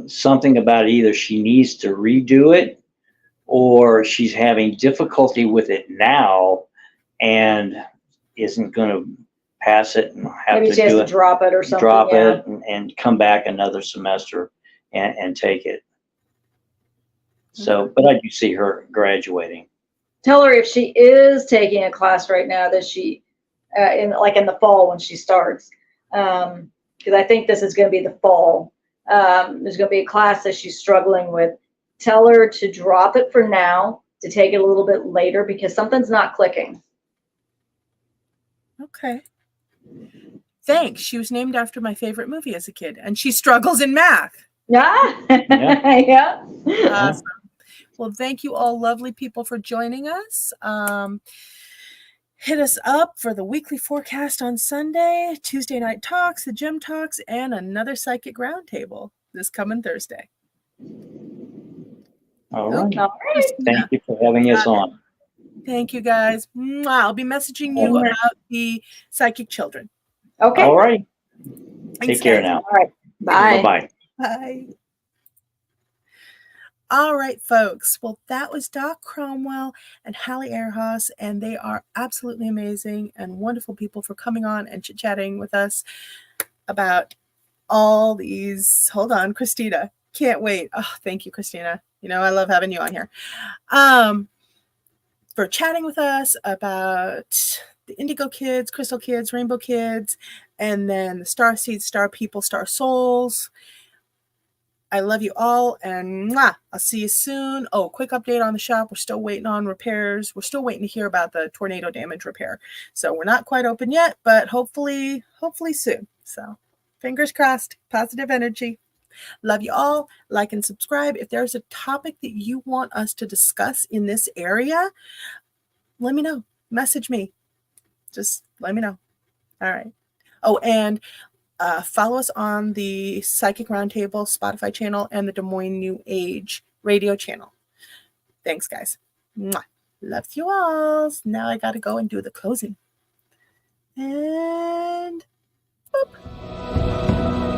something about either she needs to redo it or she's having difficulty with it now and isn't going to pass it and have Maybe to she has do to it, drop it or something. drop yeah. it and come back another semester and take it. So, but I do see her graduating. Tell her if she is taking a class right now that she, in the fall when she starts, because I think this is going to be the fall. There's going to be a class that she's struggling with. Tell her to drop it for now, to take it a little bit later because something's not clicking. Okay. Thanks. She was named after my favorite movie as a kid, and she struggles in math. Yeah. Yeah. Yeah. Awesome. Well, thank you all lovely people for joining us. Hit us up for the weekly forecast on Sunday, Tuesday night talks, the gym talks, and another Psychic Roundtable this coming Thursday. All right. All right. Thank you for having us on. Thank you, guys. Mwah. I'll be messaging you about the Psychic Children. Okay. All right. Thanks, Take care guys. now. All right. Bye. Bye-bye. Bye. All right, folks. Well, that was Doc Cromwell and Hallie Ehrhaus, and they are absolutely amazing and wonderful people for coming on and chit-chatting with us about all these. Hold on, Christina. Can't wait. Oh, thank you, Christina. You know, I love having you on here. For chatting with us about the Indigo kids, Crystal kids, Rainbow kids, and then the Starseeds, Star People, Star Souls. I love you all, and mwah, I'll see you soon. Oh, quick update on the shop. We're still waiting on repairs. We're still waiting to hear about the tornado damage repair. So we're not quite open yet, but hopefully soon. So fingers crossed, positive energy. Love you all. Like and subscribe. If there's a topic that you want us to discuss in this area, let me know. Message me. Just let me know. All right. Oh, and follow us on the Psychic Roundtable Spotify channel and the Des Moines New Age radio channel. Thanks, guys. Mwah. Love you all. Now I got to go and do the closing. And boop.